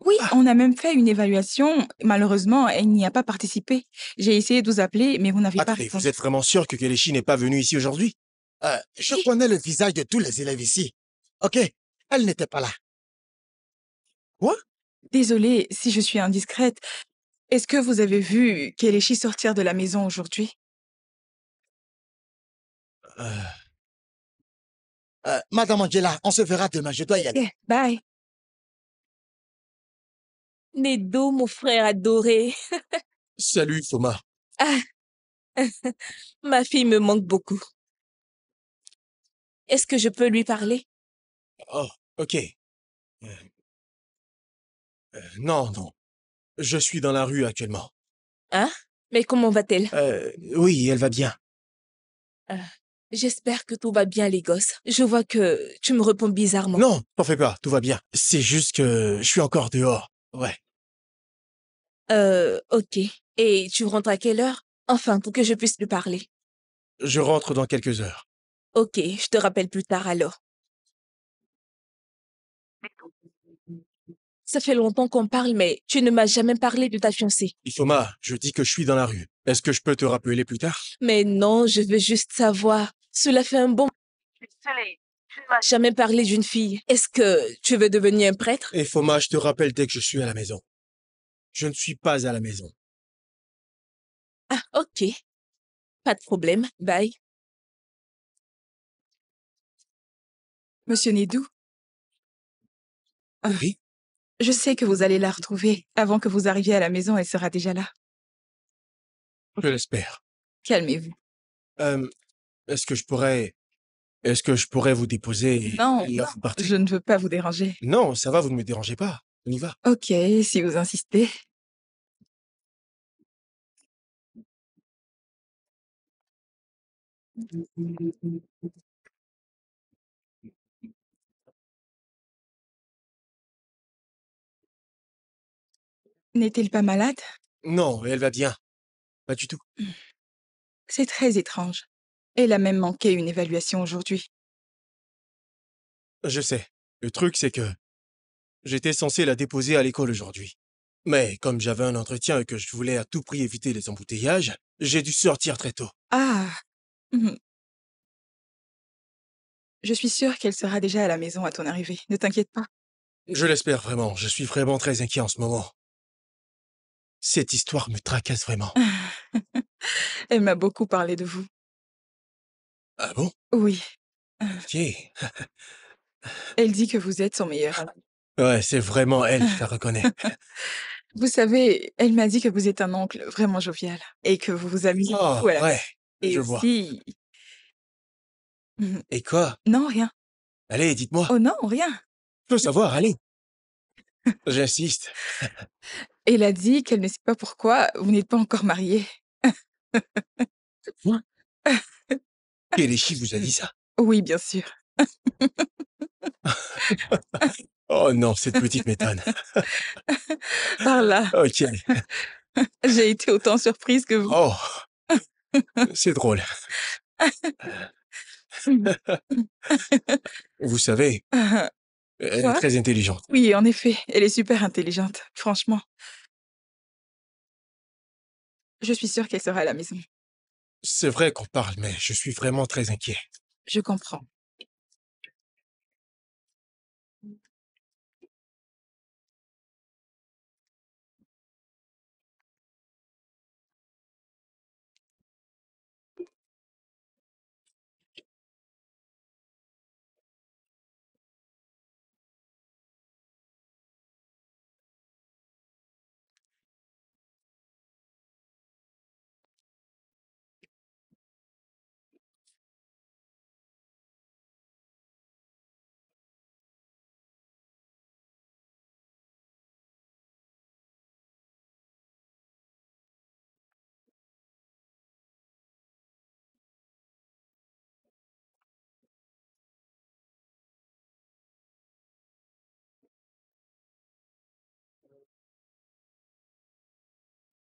Oui, on a même fait une évaluation. Malheureusement, elle n'y a pas participé. J'ai essayé de vous appeler, mais vous n'avez pas Attendez, répondu. vous êtes vraiment sûr que Kelechi n'est pas venu ici aujourd'hui? Je connais le visage de tous les élèves ici. Ok, elle n'était pas là. Désolée si je suis indiscrète. Est-ce que vous avez vu Kelechi sortir de la maison aujourd'hui? Madame Angela, on se verra demain, je dois y aller. Ok, bye. Nedo, mon frère adoré. Salut, Thomas. Ah, ma fille me manque beaucoup. Est-ce que je peux lui parler? Oh, ok. Non, non. Je suis dans la rue actuellement. Hein? Mais comment va-t-elle? Oui, elle va bien. J'espère que tout va bien, les gosses. Je vois que tu me réponds bizarrement. Non, t'en fais pas, tout va bien. C'est juste que je suis encore dehors. Ouais. Ok. Et tu rentres à quelle heure? Enfin, pour que je puisse lui parler. Je rentre dans quelques heures. Ok, je te rappelle plus tard alors. Ça fait longtemps qu'on parle, mais tu ne m'as jamais parlé de ta fiancée. Thomas, je dis que je suis dans la rue. Est-ce que je peux te rappeler plus tard? Mais non, je veux juste savoir. Cela fait un bon... Désolée, tu ne m'as jamais parlé d'une fille. Est-ce que tu veux devenir un prêtre? Et Thomas, je te rappelle dès que je suis à la maison. Je ne suis pas à la maison. Ah, ok. Pas de problème. Bye. Monsieur Nedou, Oui? je sais que vous allez la retrouver. Avant que vous arriviez à la maison, elle sera déjà là. Je l'espère. Calmez-vous. Est-ce que je pourrais vous déposer Non, et là, vous partez? je ne veux pas vous déranger. Non, ça va, vous ne me dérangez pas. On y va. Ok, si vous insistez. N'est-elle pas malade? Non, elle va bien. Pas du tout. C'est très étrange. Elle a même manqué une évaluation aujourd'hui. Je sais. Le truc, c'est que j'étais censé la déposer à l'école aujourd'hui. Mais comme j'avais un entretien et que je voulais à tout prix éviter les embouteillages, j'ai dû sortir très tôt. Ah. Mhm. Je suis sûre qu'elle sera déjà à la maison à ton arrivée. Ne t'inquiète pas. Je l'espère vraiment. Je suis vraiment très inquiet en ce moment. Cette histoire me tracasse vraiment. Elle m'a beaucoup parlé de vous. Ah bon? Oui. Ok. Elle dit que vous êtes son meilleur ami. Ouais, c'est vraiment elle, je la reconnais. Vous savez, elle m'a dit que vous êtes un oncle vraiment jovial et que vous vous amusez Oh, beaucoup à la ouais, Et je vois. aussi... Mhm. Et quoi? Non, rien. Allez, dites-moi. Oh non, rien. Je veux savoir, allez. J'insiste. Elle a dit qu'elle ne sait pas pourquoi vous n'êtes pas encore mariés. Quoi? Kelechi vous a dit ça? Oui, bien sûr. Oh non, cette petite m'étonne. Par là, Ok. j'ai été autant surprise que vous. Oh, c'est drôle. Vous savez, elle est Quoi? très intelligente. Oui, en effet, elle est super intelligente, franchement. Je suis sûre qu'elle sera à la maison. C'est vrai qu'on parle, mais je suis vraiment très inquiet. Je comprends.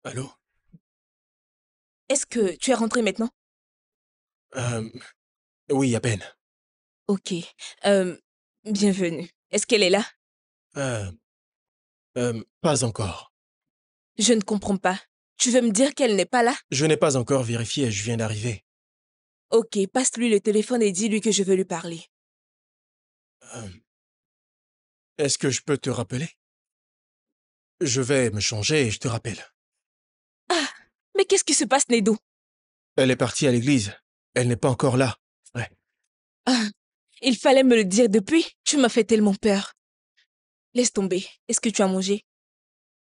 Allô? Est-ce que tu es rentré maintenant? Euh, oui, à peine. Ok. Euh, Bienvenue. Est-ce qu'elle est là? Euh, pas encore. Je ne comprends pas. Tu veux me dire qu'elle n'est pas là? Je n'ai pas encore vérifié, je viens d'arriver. Ok, passe-lui le téléphone et dis-lui que je veux lui parler. Euh, est-ce que je peux te rappeler? Je vais me changer et je te rappelle. Ah, mais qu'est-ce qui se passe, Nedo? Elle est partie à l'église. Elle n'est pas encore là. Ouais. Ah, il fallait me le dire depuis. Tu m'as fait tellement peur. Laisse tomber. Est-ce que tu as mangé?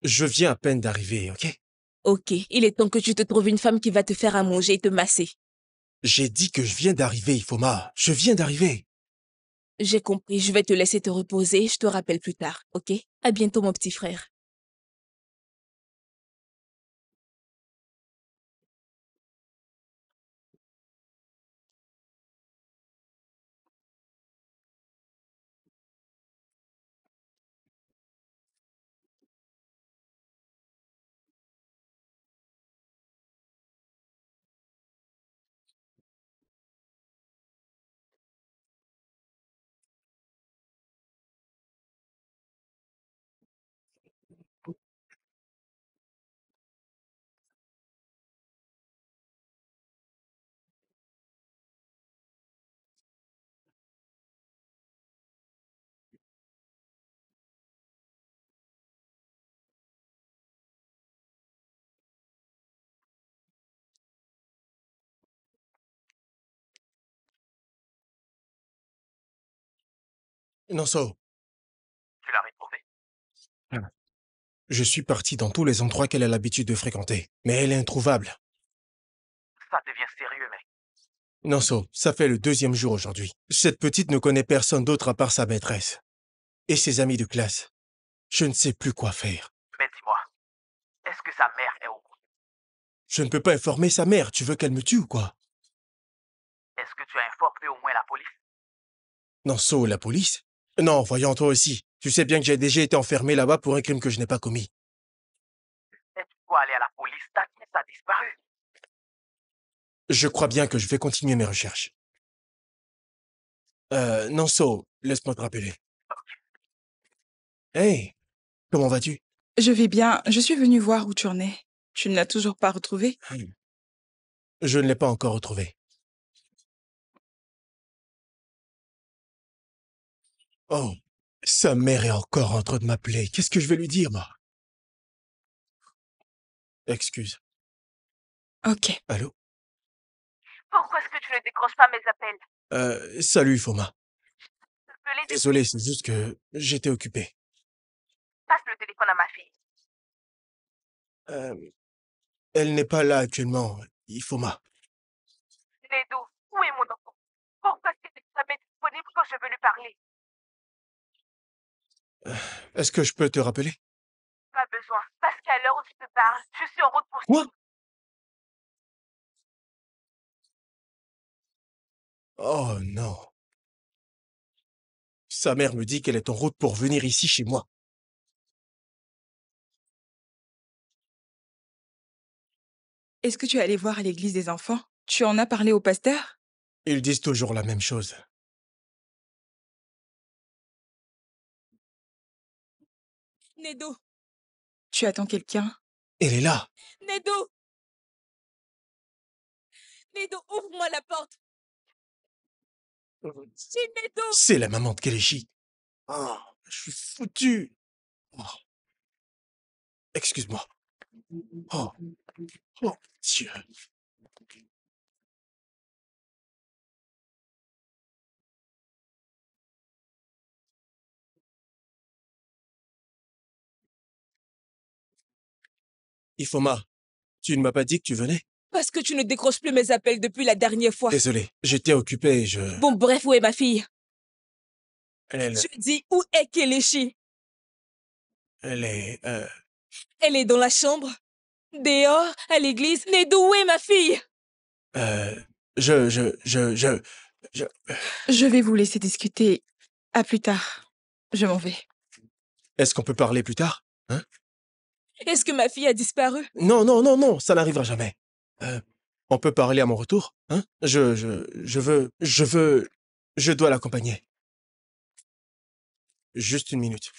Je viens à peine d'arriver, ok? Ok, il est temps que tu te trouves une femme qui va te faire à manger et te masser. J'ai dit que je viens d'arriver, Ifoma. Je viens d'arriver. J'ai compris, je vais te laisser te reposer. Je te rappelle plus tard, ok? À bientôt, mon petit frère. Nonso, Tu l'as retrouvé? je suis parti dans tous les endroits qu'elle a l'habitude de fréquenter, mais elle est introuvable. Ça devient sérieux, mec. Nonso, ça fait le 2e jour aujourd'hui. Cette petite ne connaît personne d'autre à part sa maîtresse. Et ses amis de classe. Je ne sais plus quoi faire. Mais dis-moi, est-ce que sa mère est au courant? Je ne peux pas informer sa mère. Tu veux qu'elle me tue ou quoi? Est-ce que tu as informé au moins la police? Nonso, la police? Non, voyons toi aussi. Tu sais bien que j'ai déjà été enfermé là-bas pour un crime que je n'ai pas commis. Et tu dois aller à la police, ta nièce a disparu. Je crois bien que je vais continuer mes recherches. Nonso, laisse-moi te rappeler. Hey, comment vas-tu? Je vais bien. Je suis venue voir où tu en es. Tu ne l'as toujours pas retrouvé? Je ne l'ai pas encore retrouvé. Oh, sa mère est encore en train de m'appeler. Qu'est-ce que je vais lui dire, moi? Excuse. Ok. Allô? Pourquoi est-ce que tu ne décroches pas mes appels? Salut, Foma. Appelez de Désolé, c'est juste que j'étais occupé. passe le téléphone à ma fille. Euh, elle n'est pas là actuellement, Ifoma. Nedo, où est mon enfant? Pourquoi est-ce que tu n'es jamais disponible quand je veux lui parler? Est-ce que je peux te rappeler? Pas besoin, parce qu'à l'heure où tu te parles, je suis en route pour Quoi? Oh non. Sa mère me dit qu'elle est en route pour venir ici chez moi. Est-ce que tu es allé voir à l'église des enfants? Tu en as parlé au pasteur? Ils disent toujours la même chose. Nedo, Tu attends quelqu'un? Elle est là. Nedo! Nedo, ouvre-moi la porte. Nedo! C'est la maman de Kelechi. Ah, je suis foutu. Oh. Excuse-moi. Oh. Oh, Dieu. Ifoma, tu ne m'as pas dit que tu venais? Parce que tu ne décroches plus mes appels depuis la dernière fois. Désolé, j'étais occupé, je... Bon, bref, où est ma fille? Elle Je dis, où est Kelechi? est... Elle est dans la chambre? Dehors? À l'église? Nedo, où est ma fille? Je... Je vais vous laisser discuter. À plus tard. Je m'en vais. Est-ce qu'on peut parler plus tard? Hein? Est-ce que ma fille a disparu? Non, non, non, non, ça n'arrivera jamais. On peut parler à mon retour? Hein? Je dois l'accompagner. Juste une minute.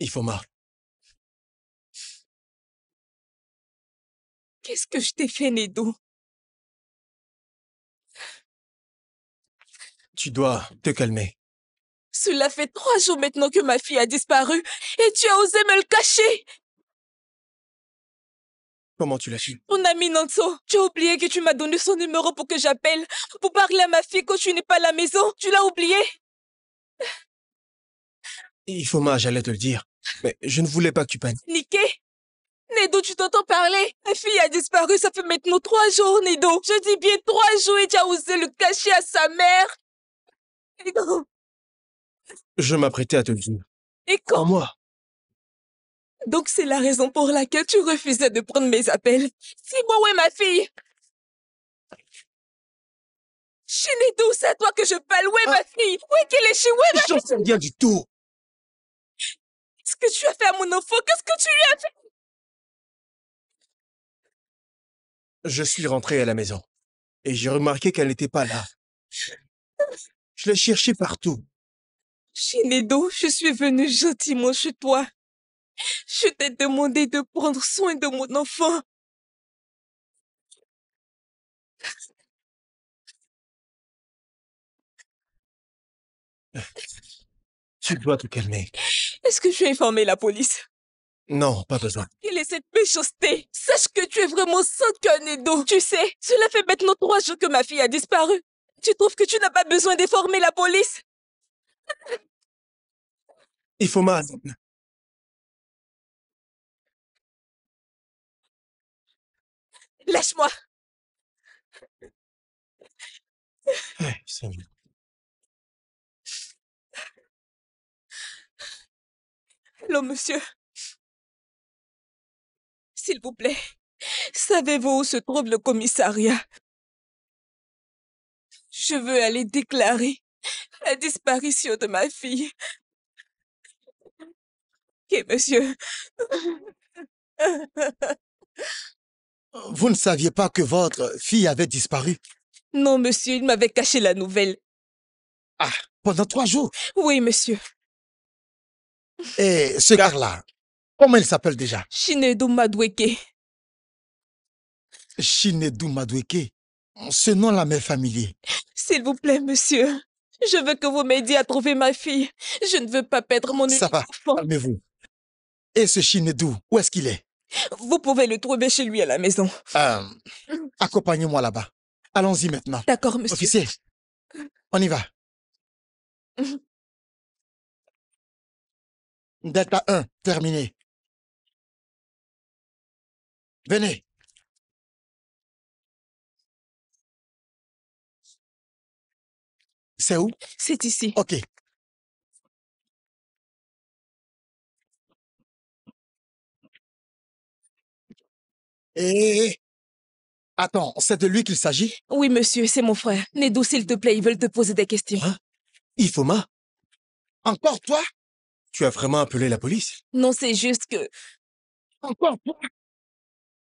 Ifoma, Qu'est-ce que je t'ai fait, Nedo? tu dois te calmer. Cela fait 3 jours maintenant que ma fille a disparu et tu as osé me le cacher. Comment tu l'as su? Ton ami Nanso, tu as oublié que tu m'as donné son numéro pour que j'appelle, pour parler à ma fille quand tu n'es pas à la maison. Tu l'as oublié? Ifoma, j'allais te le dire. Mais je ne voulais pas que tu paniques. Niqué? Nedo, tu t'entends parler? Ma fille a disparu, ça fait maintenant 3 jours, Nedo. Je dis bien 3 jours et tu as osé le cacher à sa mère. Nedo. Je m'apprêtais à te le dire. Et quand? En moi. Donc c'est la raison pour laquelle tu refusais de prendre mes appels. Dis-moi où est ma fille? Shinedo, c'est à toi que je parle. Où est ma fille? Où est Kelechi? Où est ma J'en sais rien du tout. Qu'est-ce que tu as fait à mon enfant? Qu'est-ce que tu lui as fait? Je suis rentré à la maison et j'ai remarqué qu'elle n'était pas là. Je l'ai cherchée partout. Shinedo, je suis venue gentiment chez toi. Je t'ai demandé de prendre soin de mon enfant. Tu dois te calmer. Est-ce que tu as informé la police? Non, pas besoin. Quelle est cette méchanceté? Sache que tu es vraiment sans cœur, Nedo. Tu sais, cela fait maintenant 3 jours que ma fille a disparu. Tu trouves que tu n'as pas besoin d'informer la police? Ifoma. Lâche-moi. Seigneur. Allô, monsieur. S'il vous plaît, savez-vous où se trouve le commissariat? Je veux aller déclarer la disparition de ma fille. Ok, monsieur. Vous ne saviez pas que votre fille avait disparu Non, monsieur, il m'avait caché la nouvelle. pendant 3 jours. Oui, monsieur. Et ce gars-là, comment il s'appelle déjà? Shinedo Madweke. Shinedu Madueke. Ce nom-là m'est familier. S'il vous plaît, monsieur. Je veux que vous m'aidiez à trouver ma fille. Je ne veux pas perdre mon Ça unique va, enfant. calmez-vous. Et ce Chinedou, où est-ce qu'il est? Vous pouvez le trouver chez lui à la maison. Accompagnez-moi là-bas. Allons-y maintenant. D'accord, monsieur. Officier, on y va. Delta 1, terminé. Venez. C'est où? C'est ici. Ok. Et... Attends, c'est de lui qu'il s'agit? Oui, monsieur, c'est mon frère. Nedou, s'il te plaît, ils veulent te poser des questions. Hein? Ifoma, Encore toi? tu as vraiment appelé la police? Non, c'est juste que... Encore toi?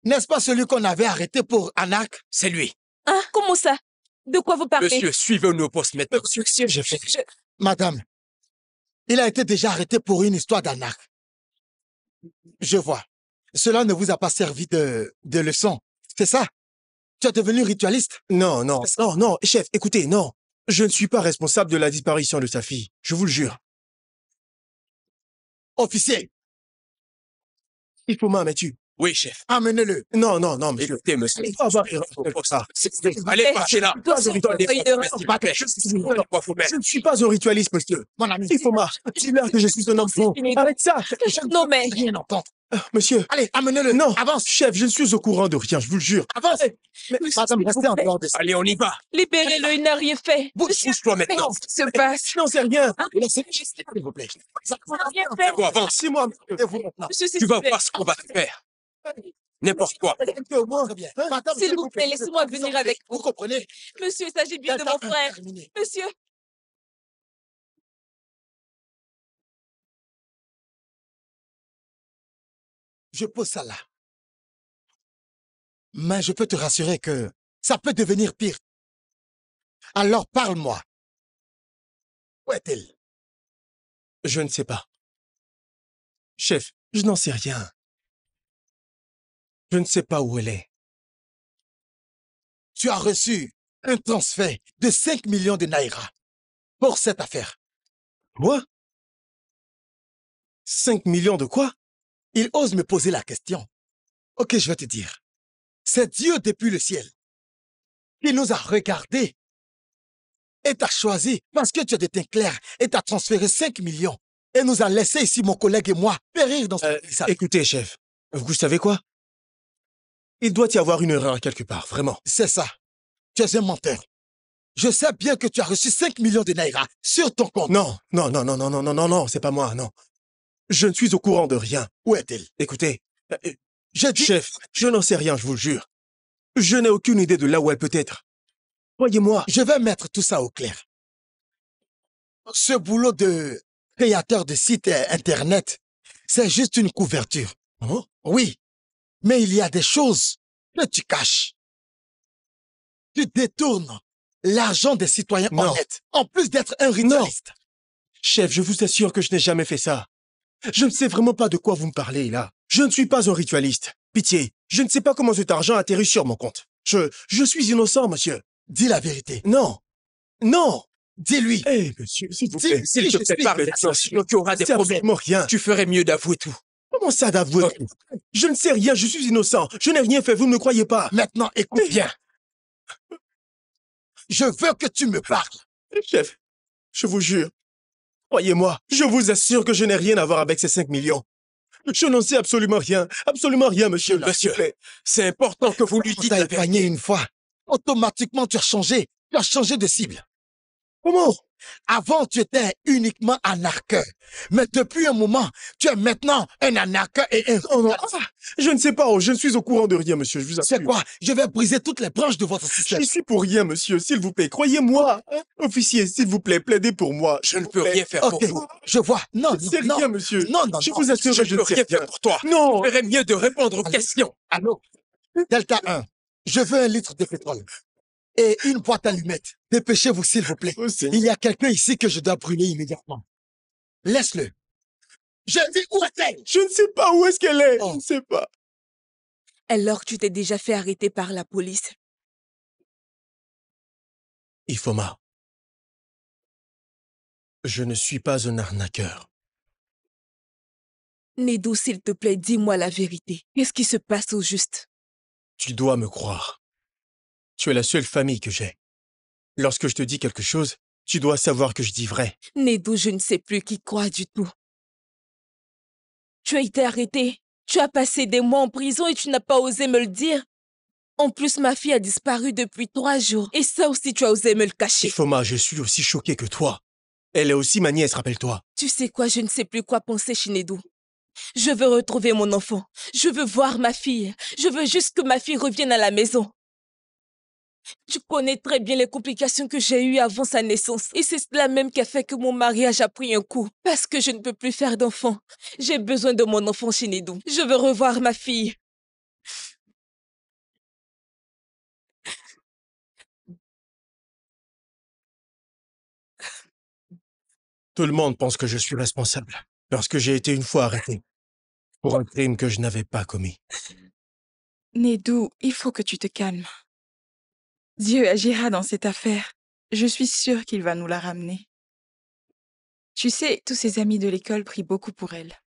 N'est-ce pas celui qu'on avait arrêté pour Anak? C'est lui. Hein? Comment ça? De quoi vous parlez? Monsieur, suivez-nous au poste maintenant. Monsieur, Madame, il a été déjà arrêté pour une histoire d'Anak. Je vois. Cela ne vous a pas servi de leçon. C'est ça? Tu es devenu ritualiste? Non, non, non, non, chef, écoutez, non. Je ne suis pas responsable de la disparition de sa fille. Je vous le jure. Officier, Ifoma, mais tu... Oui, chef. amenez-le. Non, non, non, monsieur. Écoutez, monsieur. Il faut avoir... Allez, marchez là. Toi, c'est Donnez-moi une votre erreur. veste, s'il vous plaît. Quoi vous mettre? Je ne suis pas un ritualiste, monsieur. Mon ami. Ifoma, dis-leur que je suis un enfant. Arrête ça. Non, mais... Rien entendre. Monsieur, Allez, amenez-le. non, Avance, chef, je ne suis au courant de rien, je vous le jure. avance. Madame, restez en dehors de ça. Allez, on y va. Libérez-le, il n'a rien fait. Bouge-toi maintenant. Qu'est-ce qui se passe? Je n'en sais rien. Laissez-le, s'il vous plaît. Il n'a rien fait. Bon, avance. C'est moi. Et vous maintenant. Monsieur, s'il Tu vous vas plaît. voir ce qu'on va te faire. N'importe quoi. Très bien. Madame, S'il vous plaît, laissez-moi venir avec vous. Vous comprenez? Monsieur, il s'agit bien de mon frère. Terminé. Monsieur, Je pose ça là. Mais je peux te rassurer que ça peut devenir pire. Alors parle-moi. Où est-elle? Je ne sais pas. Chef, je n'en sais rien. Je ne sais pas où elle est. Tu as reçu un transfert de 5 millions de naira pour cette affaire. Moi? 5 millions de quoi? Il ose me poser la question. Ok, je vais te dire. C'est Dieu depuis le ciel qui nous a regardés et t'a choisi parce que tu as des teints clairs et t'a transféré 5 millions et nous a laissé ici, mon collègue et moi, périr dans ce glissade. Écoutez, chef, vous savez quoi? Il doit y avoir une erreur quelque part, vraiment. C'est ça. Tu es un menteur. Je sais bien que tu as reçu 5 millions de naira sur ton compte. Non, non, non, non, non, non, non, non, non, c'est pas moi, non. Je ne suis au courant de rien. Où est-elle? Écoutez, Je dis... chef, je n'en sais rien, je vous le jure. Je n'ai aucune idée de là où elle peut être. Croyez-moi. Je vais mettre tout ça au clair. Ce boulot de créateur de site Internet, c'est juste une couverture. Oh? Oui, mais il y a des choses que tu caches. Tu détournes l'argent des citoyens Non. honnêtes, en plus d'être un ritualiste. Chef, je vous assure que je n'ai jamais fait ça. Je ne sais vraiment pas de quoi vous me parlez, là. Je ne suis pas un ritualiste. Pitié, je ne sais pas comment cet argent atterrit sur mon compte. Je suis innocent, monsieur. Dis la vérité. Non. Non. Dis-lui. Eh, monsieur, s'il vous Si- plaît. S'il je te plaît, suis- parle maintenant, sinon tu auras des C'est problèmes. absolument rien. Tu ferais mieux d'avouer tout. Comment ça d'avouer? Je ne sais rien, je suis innocent. Je n'ai rien fait, vous ne me croyez pas. Maintenant, écoute bien. Bien. Je veux que tu me parles. Chef, je vous jure. Croyez-moi, je vous assure que je n'ai rien à voir avec ces 5 millions. Je n'en sais absolument rien, monsieur. Là, s'il Monsieur, vous plaît. c'est important que vous lui Tu dites as la vérité. épargné une fois. Automatiquement, tu as changé. Tu as changé de cible. Comment? Avant, tu étais uniquement un arqueur. Mais depuis un moment, tu es maintenant un anarqueur et un... Oh non, je ne sais pas, je ne suis au courant de rien, monsieur, je vous assure. C'est quoi? Je vais briser toutes les branches de votre système. Je suis pour rien, monsieur, s'il vous plaît, croyez-moi. Officier, s'il vous plaît, plaidez pour moi. Je ne peux rien faire Ok, pour vous. je vois. Non, Je ne sais non, rien, non, monsieur. non, non, Je non. vous assure Je que ne je peux ne sais rien rien. faire pour toi. Non. Tu ferais mieux de répondre aux Allô? questions. Allô? Delta 1, je veux 1 litre de pétrole et une boîte d'allumettes. Dépêchez-vous, s'il vous plaît. Oh, Seigneur. Il y a quelqu'un ici que je dois brûler immédiatement. Laisse-le. Je dis où est-elle? Je ne sais pas où est-ce qu'elle est. Oh. Je ne sais pas. alors tu t'es déjà fait arrêter par la police. Ifoma, je ne suis pas un arnaqueur. Nedou, s'il te plaît, dis-moi la vérité. Qu'est-ce qui se passe au juste? Tu dois me croire. Tu es la seule famille que j'ai. Lorsque je te dis quelque chose, tu dois savoir que je dis vrai. Nedou, je ne sais plus qui croire du tout. Tu as été arrêté. Tu as passé des mois en prison et tu n'as pas osé me le dire. En plus, ma fille a disparu depuis 3 jours. Et ça aussi, tu as osé me le cacher. Ifoma, je suis aussi choqué que toi. Elle est aussi ma nièce, rappelle-toi. Tu sais quoi, je ne sais plus quoi penser, Shinedou. Je veux retrouver mon enfant. Je veux voir ma fille. Je veux juste que ma fille revienne à la maison. Tu connais très bien les complications que j'ai eues avant sa naissance. Et c'est cela même qui a fait que mon mariage a pris un coup. Parce que je ne peux plus faire d'enfant. J'ai besoin de mon enfant, Shinedou. Je veux revoir ma fille. Tout le monde pense que je suis responsable. Parce que j'ai été une fois arrêté. Pour un crime que je n'avais pas commis. Nedou, il faut que tu te calmes. Dieu agira dans cette affaire. Je suis sûre qu'il va nous la ramener. Tu sais, tous ses amis de l'école prient beaucoup pour elle.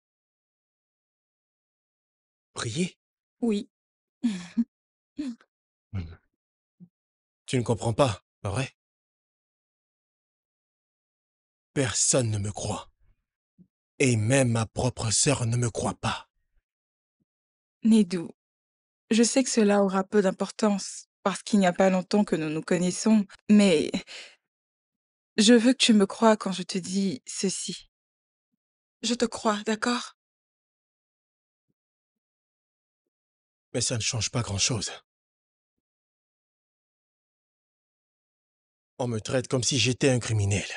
Prier? Oui. Tu ne comprends pas, pas vrai? Personne ne me croit. Et même ma propre sœur ne me croit pas. Nedou, je sais que cela aura peu d'importance parce qu'il n'y a pas longtemps que nous nous connaissons, mais je veux que tu me crois quand je te dis ceci. Je te crois, d'accord? Mais ça ne change pas grand-chose. On me traite comme si j'étais un criminel.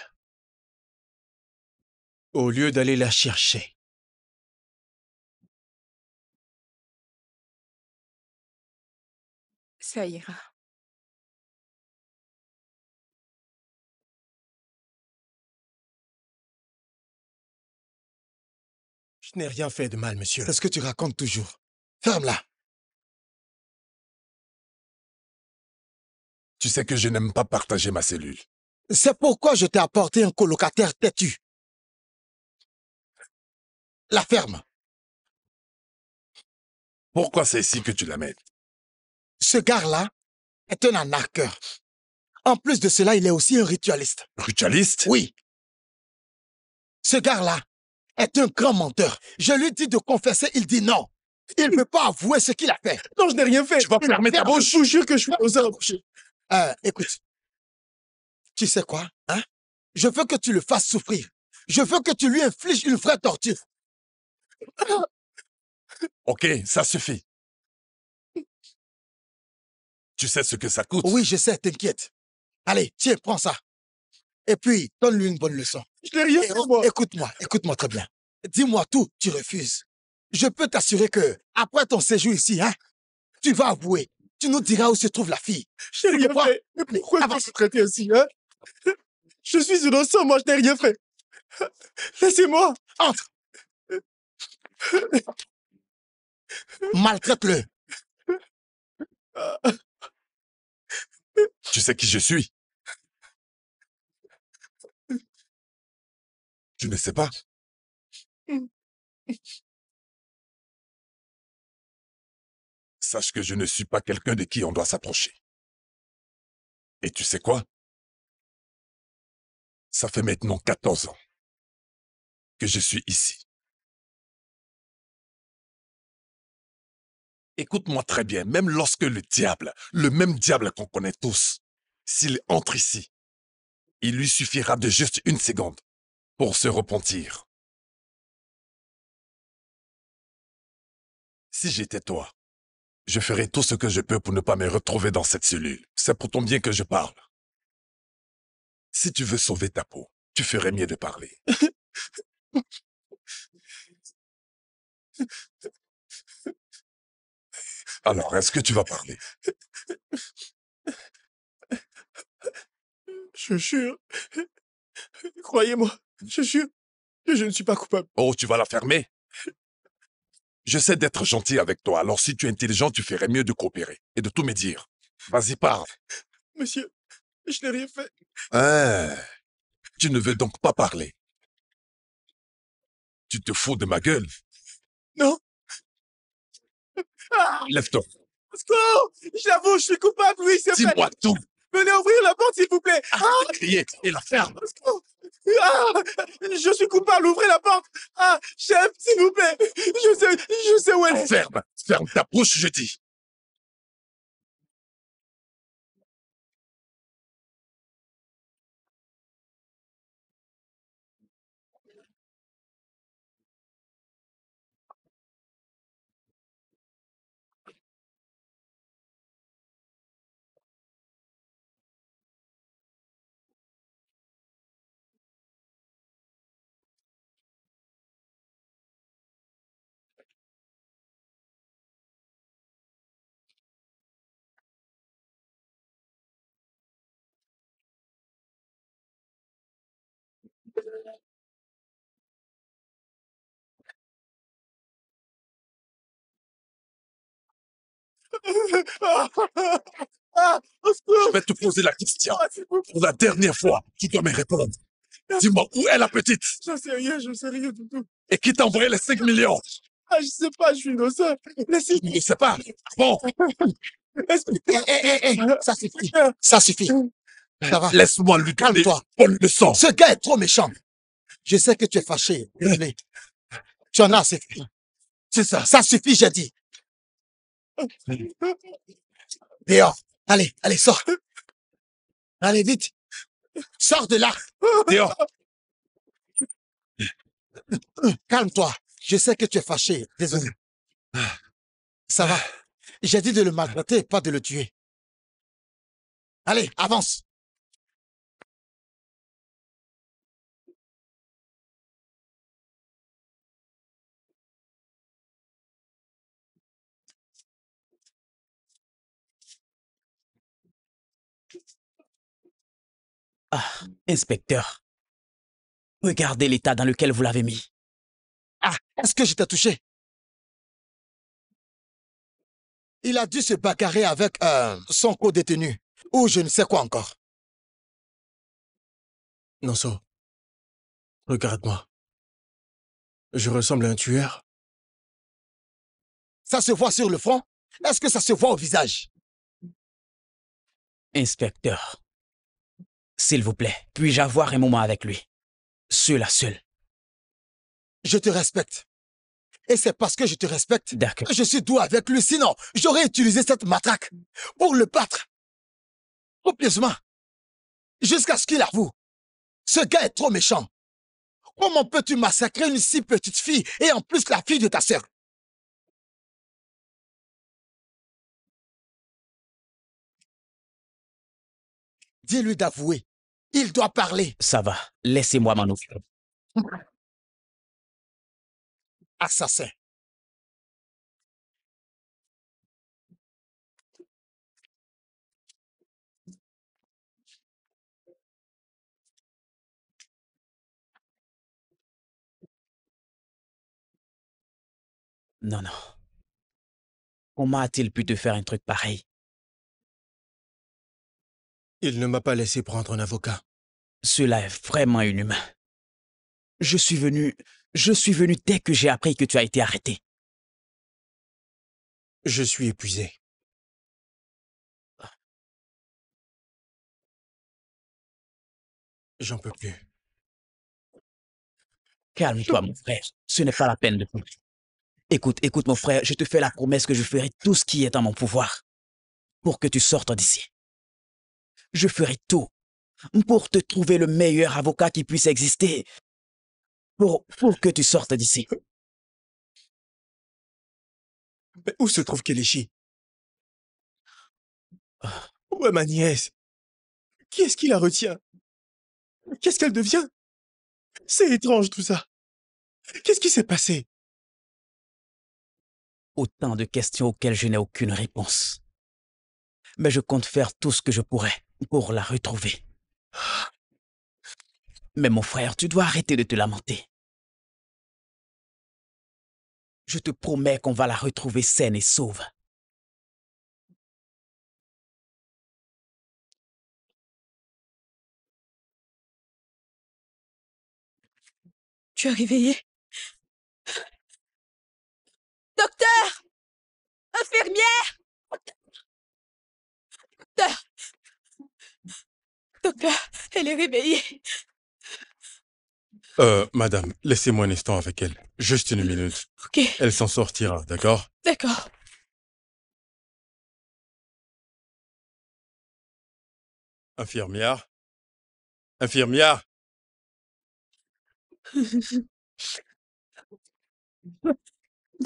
Au lieu d'aller la chercher. Ça ira. Je n'ai rien fait de mal, monsieur. C'est ce que tu racontes toujours. Ferme-la. Tu sais que je n'aime pas partager ma cellule. C'est pourquoi je t'ai apporté un colocataire têtu. La ferme. Pourquoi c'est ici que tu l'amènes? Ce gars-là est un arnaqueur. En plus de cela, il est aussi un ritualiste. Ritualiste? Oui. Ce gars-là est un grand menteur. Je lui dis de confesser, il dit non. Il ne veut pas avouer ce qu'il a fait. Non, je n'ai rien fait. Tu vas fermer ta bouche. Je vous jure que je suis aux arbres. Écoute, tu sais quoi, hein? Je veux que tu le fasses souffrir. Je veux que tu lui infliges une vraie torture. Ok, ça suffit. Tu sais ce que ça coûte? Oui, je sais, t'inquiète. Allez, tiens, prends ça. Et puis, donne-lui une bonne leçon. Je n'ai rien Et fait, moi. écoute-moi très bien. Dis-moi tout, tu refuses. Je peux t'assurer que, après ton séjour ici, hein, tu vas avouer. Tu nous diras où se trouve la fille. Je n'ai rien Pourquoi? fait. Mais pourquoi Avance. tu me traiter ainsi, hein? Je suis innocent, moi, je n'ai rien fait. Laissez-moi. Entre. Maltraite-le. Tu sais qui je suis? Tu ne sais pas? Sache que je ne suis pas quelqu'un de qui on doit s'approcher. Et tu sais quoi? Ça fait maintenant 14 ans que je suis ici. Écoute-moi très bien, même lorsque le diable, le même diable qu'on connaît tous, s'il entre ici, il lui suffira de juste 1 seconde pour se repentir. Si j'étais toi, je ferais tout ce que je peux pour ne pas me retrouver dans cette cellule. C'est pour ton bien que je parle. Si tu veux sauver ta peau, tu ferais mieux de parler. Alors, est-ce que tu vas parler? Je jure. Croyez-moi, je jure que je ne suis pas coupable. Oh, tu vas la fermer? J'essaie d'être gentil avec toi, alors si tu es intelligent, tu ferais mieux de coopérer et de tout me dire. Vas-y, parle. Monsieur, Je n'ai rien fait. Hein, tu ne veux donc pas parler. Tu te fous de ma gueule. Non. Ah, Lève-toi. au secours! J'avoue, je suis coupable, oui, c'est vrai. Dis-moi tout. Venez ouvrir la porte, s'il vous plaît. Arrête de crier et la ferme. Au secours. Ah, je suis coupable, ouvrez la porte. Ah, chef, s'il vous plaît. Je sais où elle est. Ferme. Ferme ta bouche, je dis. Ah, au Je secours. vais te poser la question. Ah, s'il vous plaît. Pour la dernière fois, tu dois me répondre. Dis-moi, où est la petite? Je sais rien du tout. Et qui t'a envoyé les 5 millions? Ah, je sais pas, je suis innocent. Laissez. Je ne sais pas. Bon, Ça suffit. Ça suffit. Ça va. laisse-moi lui donner une Calme-toi. bonne leçon. Ce gars est trop méchant. Je sais que tu es fâché. Désolé. Tu en as assez. C'est ça. Ça suffit, j'ai dit. Dehors. Allez, allez, sors. Allez, vite. Sors de là. Dehors. Calme-toi. Je sais que tu es fâché. Désolé. Ça va. J'ai dit de le maltraiter, pas de le tuer. Allez, avance. Ah, inspecteur, regardez l'état dans lequel vous l'avez mis. Ah, est-ce que je t'ai touché? Il a dû se bagarrer avec son co-détenu. Ou je ne sais quoi encore. Nonso, regarde-moi. Je ressemble à un tueur. Ça se voit sur le front? Est-ce que ça se voit au visage? Inspecteur, s'il vous plaît, puis-je avoir un moment avec lui? Seul à seul. Je te respecte. Et c'est parce que je te respecte D'accord. que je suis doux avec lui. Sinon, j'aurais utilisé cette matraque pour le battre. Copieusement. Jusqu'à ce qu'il avoue. Ce gars est trop méchant. Comment peux-tu massacrer une si petite fille et en plus la fille de ta sœur? Dis-lui d'avouer. Il doit parler. Ça va, laissez-moi m'en occuper. Assassin. Non, non. Comment a-t-il pu te faire un truc pareil? Il ne m'a pas laissé prendre un avocat. Cela est vraiment inhumain. Je suis venu dès que j'ai appris que tu as été arrêté. Je suis épuisé. J'en peux plus. Calme-toi, mon frère. Ce n'est pas la peine de plus. Écoute, mon frère, je te fais la promesse que je ferai tout ce qui est en mon pouvoir pour que tu sortes d'ici. Je ferai tout pour te trouver le meilleur avocat qui puisse exister pour que tu sortes d'ici. Mais où se trouve Kelechi? Où est ma nièce? Qui est-ce qui la retient? Qu'est-ce qu'elle devient? C'est étrange tout ça. Qu'est-ce qui s'est passé? Autant de questions auxquelles je n'ai aucune réponse. Mais je compte faire tout ce que je pourrai pour la retrouver. Mais mon frère, tu dois arrêter de te lamenter. Je te promets qu'on va la retrouver saine et sauve. Tu es réveillée? Docteur! Infirmière! Docteur! Docteur, elle est réveillée. Madame, laissez-moi un instant avec elle. Juste une minute. Ok, Elle s'en sortira, d'accord? d'accord. Infirmière? Infirmière?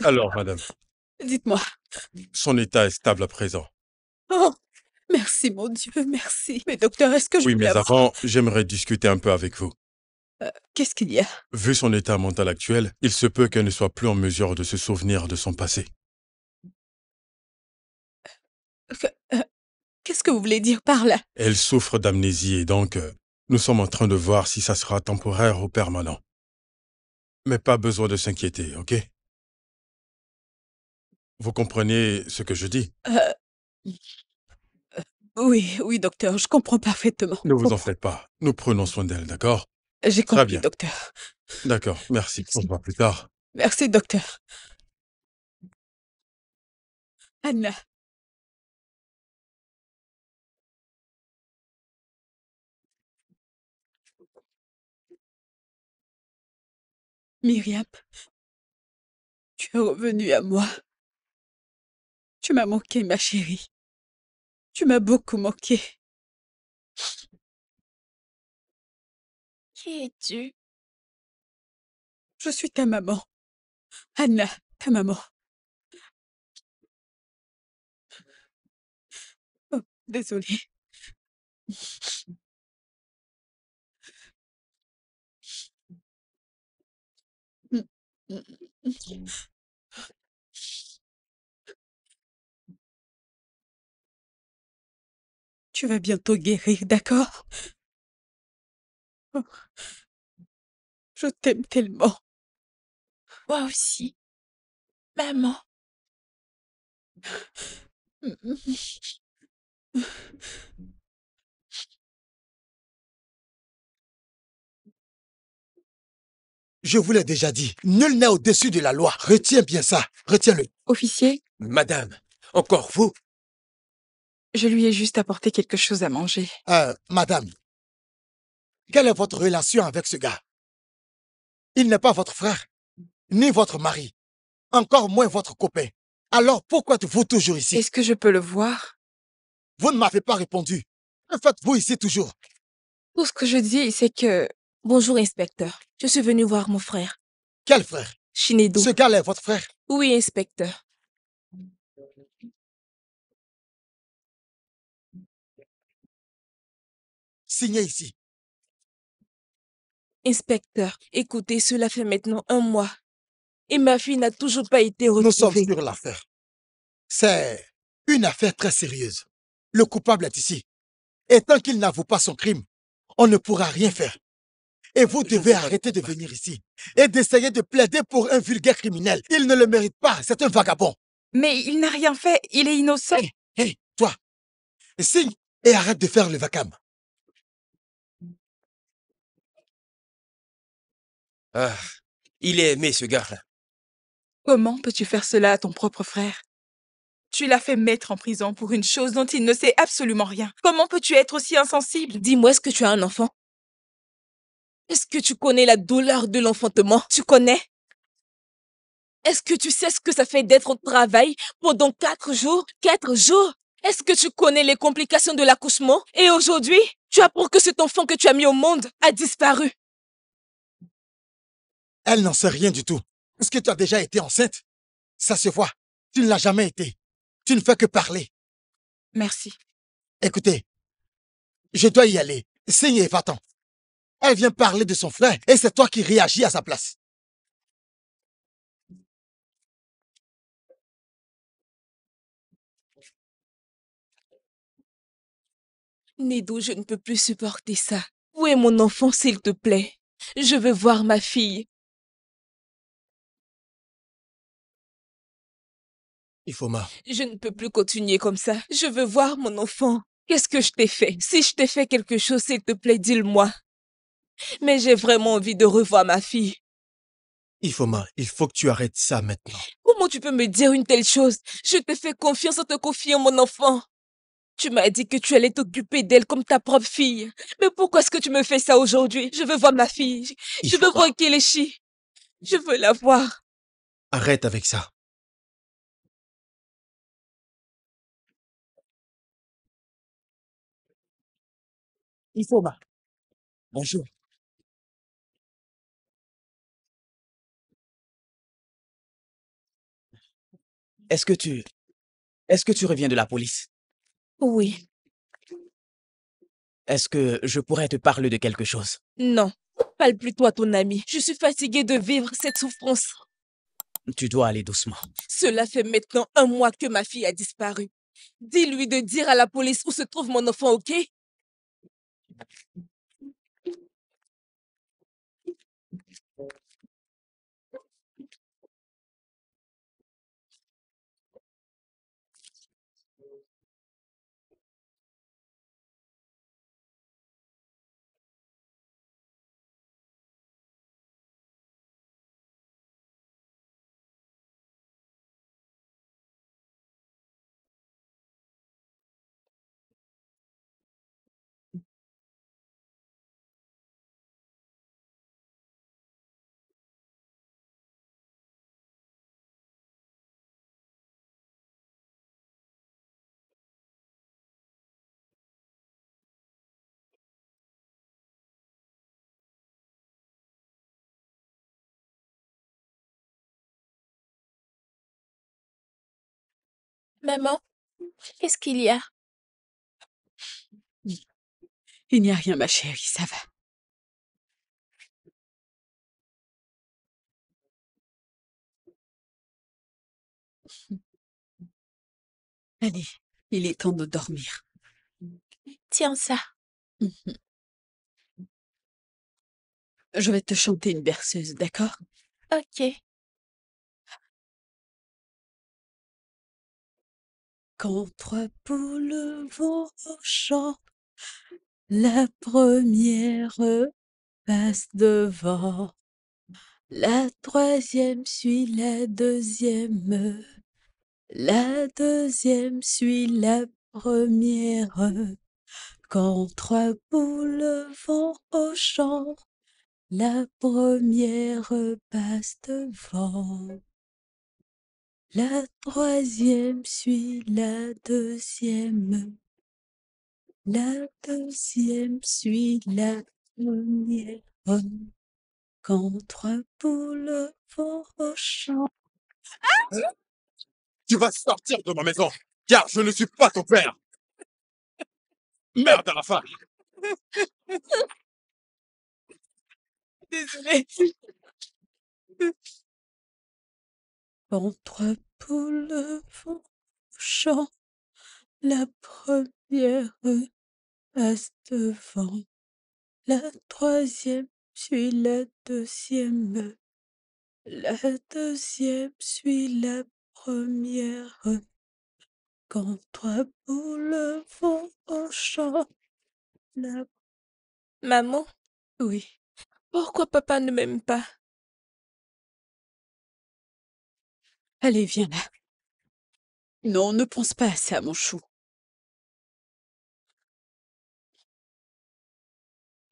Alors, madame, Dites-moi. son état est stable à présent. Oh, merci mon Dieu, merci. Mais docteur, est-ce que je Oui, peux mais avoir... avant, j'aimerais discuter un peu avec vous. Qu'est-ce qu'il y a? Vu son état mental actuel, il se peut qu'elle ne soit plus en mesure de se souvenir de son passé. Que- euh, Qu'est-ce que vous voulez dire par là? Elle souffre d'amnésie et donc, nous sommes en train de voir si ça sera temporaire ou permanent. Mais pas besoin de s'inquiéter, ok? Vous comprenez ce que je dis? Euh, oui, oui, docteur, je comprends parfaitement. Ne vous en faites pas. Nous prenons soin d'elle, d'accord? J'ai Très compris, bien. docteur. D'accord, merci. On se voit plus tard. Merci, docteur. Anna, Myriam, tu es revenue à moi. Tu m'as manqué, ma chérie. Tu m'as beaucoup manqué. Qui es-tu? Je suis ta maman. Anna, ta maman. Oh, désolée. Mm, mm, mm. Tu vas bientôt guérir, d'accord? Oh, je t'aime tellement. Moi aussi. Maman. Mm, mm. Je vous l'ai déjà dit, nul n'est au-dessus de la loi. Retiens bien ça, retiens-le. Officier, Madame, encore vous? je lui ai juste apporté quelque chose à manger. Madame, quelle est votre relation avec ce gars? Il n'est pas votre frère, ni votre mari, encore moins votre copain. Alors pourquoi êtes-vous toujours ici? Est-ce que je peux le voir? Vous ne m'avez pas répondu. Que faites-vous ici toujours? Tout ce que je dis, c'est que... Bonjour, inspecteur. Je suis venue voir mon frère, Quel frère? Shinedo. Ce gars-là est votre frère? Oui, inspecteur. Signez ici. Inspecteur, écoutez, cela fait maintenant 1 mois. Et ma fille n'a toujours pas été Nous sommes retrouvée. sur l'affaire. C'est une affaire très sérieuse. Le coupable est ici. Et tant qu'il n'avoue pas son crime, on ne pourra rien faire. Et vous devez arrêter de venir ici et d'essayer de plaider pour un vulgaire criminel. Il ne le mérite pas, c'est un vagabond. Mais il n'a rien fait, il est innocent. Hé, toi, signe et arrête de faire le vacam. Ah, il est aimé, ce gars-là. Comment peux-tu faire cela à ton propre frère? Tu l'as fait mettre en prison pour une chose dont il ne sait absolument rien. Comment peux-tu être aussi insensible? Dis-moi, est-ce que tu as un enfant? Est-ce que tu connais la douleur de l'enfantement? Tu connais? Est-ce que tu sais ce que ça fait d'être au travail pendant 4 jours? 4 jours? Est-ce que tu connais les complications de l'accouchement? Et aujourd'hui, tu apprends que cet enfant que tu as mis au monde a disparu. Elle n'en sait rien du tout. Est-ce que tu as déjà été enceinte? Ça se voit. Tu ne l'as jamais été. Tu ne fais que parler. Merci. Écoutez, je dois y aller. Signe et va-t'en. Elle vient parler de son frère et c'est toi qui réagis à sa place. Nedo, je ne peux plus supporter ça. Où est mon enfant, s'il te plaît? Je veux voir ma fille. Ifoma, Je ne peux plus continuer comme ça. Je veux voir mon enfant. Qu'est-ce que je t'ai fait? Si je t'ai fait quelque chose, s'il te plaît, dis-le-moi. Mais j'ai vraiment envie de revoir ma fille. Ifoma, il faut que tu arrêtes ça maintenant. Comment tu peux me dire une telle chose? Je te fais confiance en te confiant mon enfant. Tu m'as dit que tu allais t'occuper d'elle comme ta propre fille. Mais pourquoi est-ce que tu me fais ça aujourd'hui? Je veux voir ma fille. Je veux Ifoma, voir Kelechi. Je veux la voir. arrête avec ça. Ifoma, bonjour. Est-ce que tu... Est-ce que tu reviens de la police? Oui. Est-ce que je pourrais te parler de quelque chose? Non. Parle plutôt à ton ami. Je suis fatiguée de vivre cette souffrance. Tu dois aller doucement. Cela fait maintenant 1 mois que ma fille a disparu. Dis-lui de dire à la police où se trouve mon enfant, ok? Maman, qu'est-ce qu'il y a? Il n'y a rien, ma chérie, ça va. Allez, il est temps de dormir. Tiens ça. Mhm. Je vais te chanter une berceuse, d'accord? Ok. Quand trois poules vont au champ, la première passe devant. La troisième suit la deuxième. La deuxième suit la première. Quand trois poules vont au champ, la première passe devant. La troisième suit la deuxième. La deuxième suit la première. Quand trois poules vont au champ. Tu vas sortir de ma maison, car je ne suis pas ton père. Merde à la fin. Désolée. Quand trois poules vont au champ, la première passe devant. La troisième suit la deuxième. La deuxième suit la première. Quand trois poules vont au champ, la... Maman, Oui, pourquoi papa ne m'aime pas? allez, viens là. Non, ne pense pas à ça, mon chou.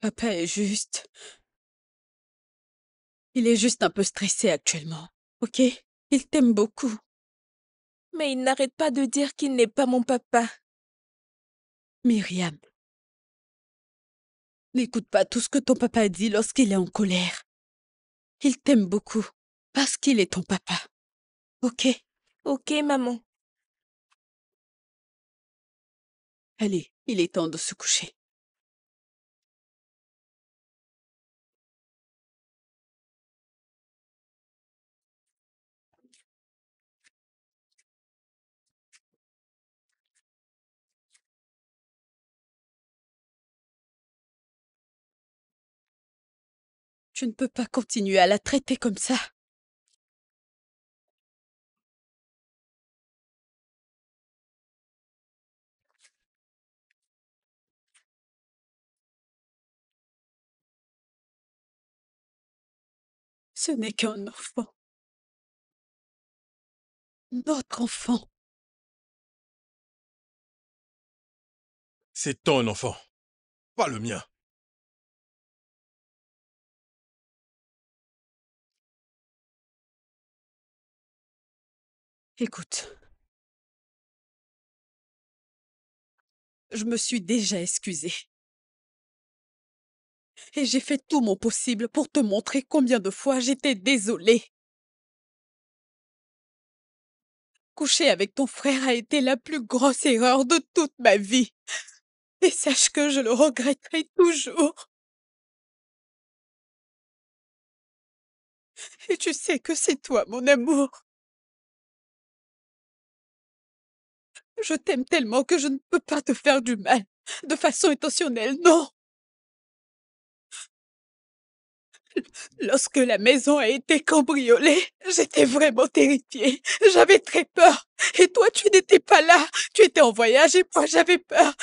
Papa est juste... Il est juste un peu stressé actuellement, ok? Il t'aime beaucoup. Mais il n'arrête pas de dire qu'il n'est pas mon papa. Myriam, n'écoute pas tout ce que ton papa dit lorsqu'il est en colère. Il t'aime beaucoup, parce qu'il est ton papa, ok? Ok, maman. Allez, il est temps de se coucher. Tu ne peux pas continuer à la traiter comme ça. Ce n'est qu'un enfant. Notre enfant. C'est ton enfant, pas le mien. Écoute, je me suis déjà excusée. Et j'ai fait tout mon possible pour te montrer combien de fois j'étais désolée. Coucher avec ton frère a été la plus grosse erreur de toute ma vie. Et sache que je le regretterai toujours. Et tu sais que c'est toi, mon amour. Je t'aime tellement que je ne peux pas te faire du mal, de façon intentionnelle, non. Lorsque la maison a été cambriolée, j'étais vraiment terrifiée. J'avais très peur. Et toi, tu n'étais pas là. Tu étais en voyage et moi, j'avais peur.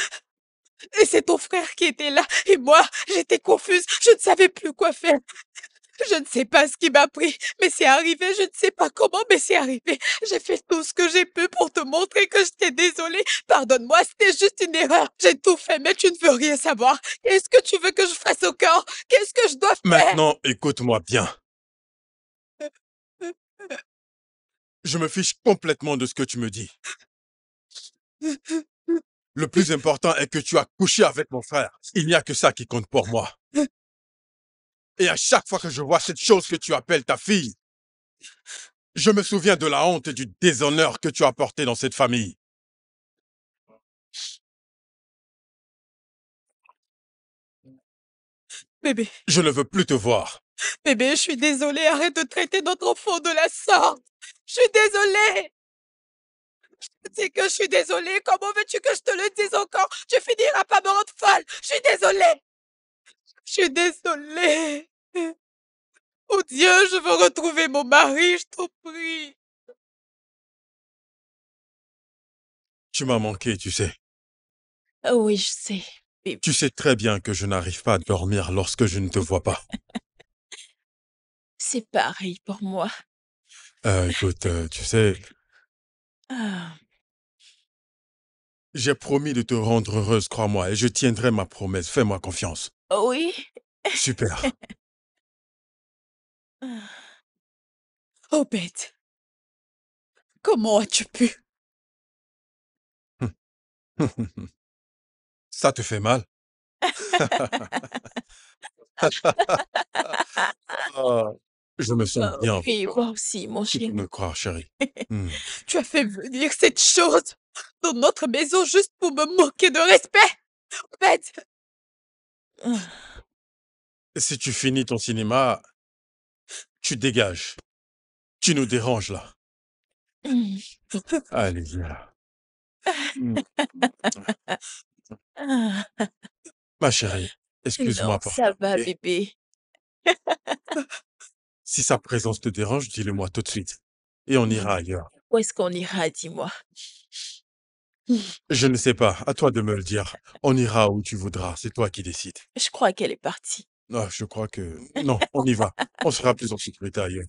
Et c'est ton frère qui était là. Et moi, j'étais confuse. Je ne savais plus quoi faire. Je ne sais pas ce qui m'a pris, mais c'est arrivé. Je ne sais pas comment, mais c'est arrivé. J'ai fait tout ce que j'ai pu pour te montrer que j'étais désolée. Pardonne-moi, c'était juste une erreur. J'ai tout fait, mais tu ne veux rien savoir. Qu'est-ce que tu veux que je fasse au corps? Qu'est-ce que je dois faire? Maintenant, écoute-moi bien. Je me fiche complètement de ce que tu me dis. Le plus important est que tu as couché avec mon frère. Il n'y a que ça qui compte pour moi. Et à chaque fois que je vois cette chose que tu appelles ta fille, je me souviens de la honte et du déshonneur que tu as porté dans cette famille. Bébé, Je ne veux plus te voir. bébé, je suis désolée. Arrête de traiter notre enfant de la sorte. Je suis désolée. Je sais que je suis désolée. Comment veux-tu que je te le dise encore? Tu finiras par me rendre folle. Je suis désolée. Je suis désolée. Oh Dieu, je veux retrouver mon mari, je t'en prie. Tu m'as manqué, tu sais. Oui, je sais. Bébé. Tu sais très bien que je n'arrive pas à dormir lorsque je ne te vois pas. C'est pareil pour moi. Écoute, tu sais, Ah, j'ai promis de te rendre heureuse, crois-moi, et je tiendrai ma promesse. Fais-moi confiance. oui. Super. Oh bête. Comment as-tu pu? Ça te fait mal? Ah, je me sens Oh, bien. oui, moi aussi, mon Tu peux chéri. me croire, chérie. Hmm. Tu as fait venir cette chose dans notre maison juste pour me manquer de respect. Bête. Ah, Si tu finis ton cinéma, tu dégages. Tu nous déranges là. hum, Allez, viens là. Hmm. ah. Ma chérie, Non, excuse-moi ça parfois, va, ok? bébé. Si sa présence te dérange, dis-le-moi tout de suite. Et on ira ailleurs. Où est-ce qu'on ira, dis-moi? Je ne sais pas, à toi de me le dire. On ira où tu voudras, c'est toi qui décides. Je crois qu'elle est partie. Ah, je crois que... Non, on y va. On sera plus en sécurité ailleurs.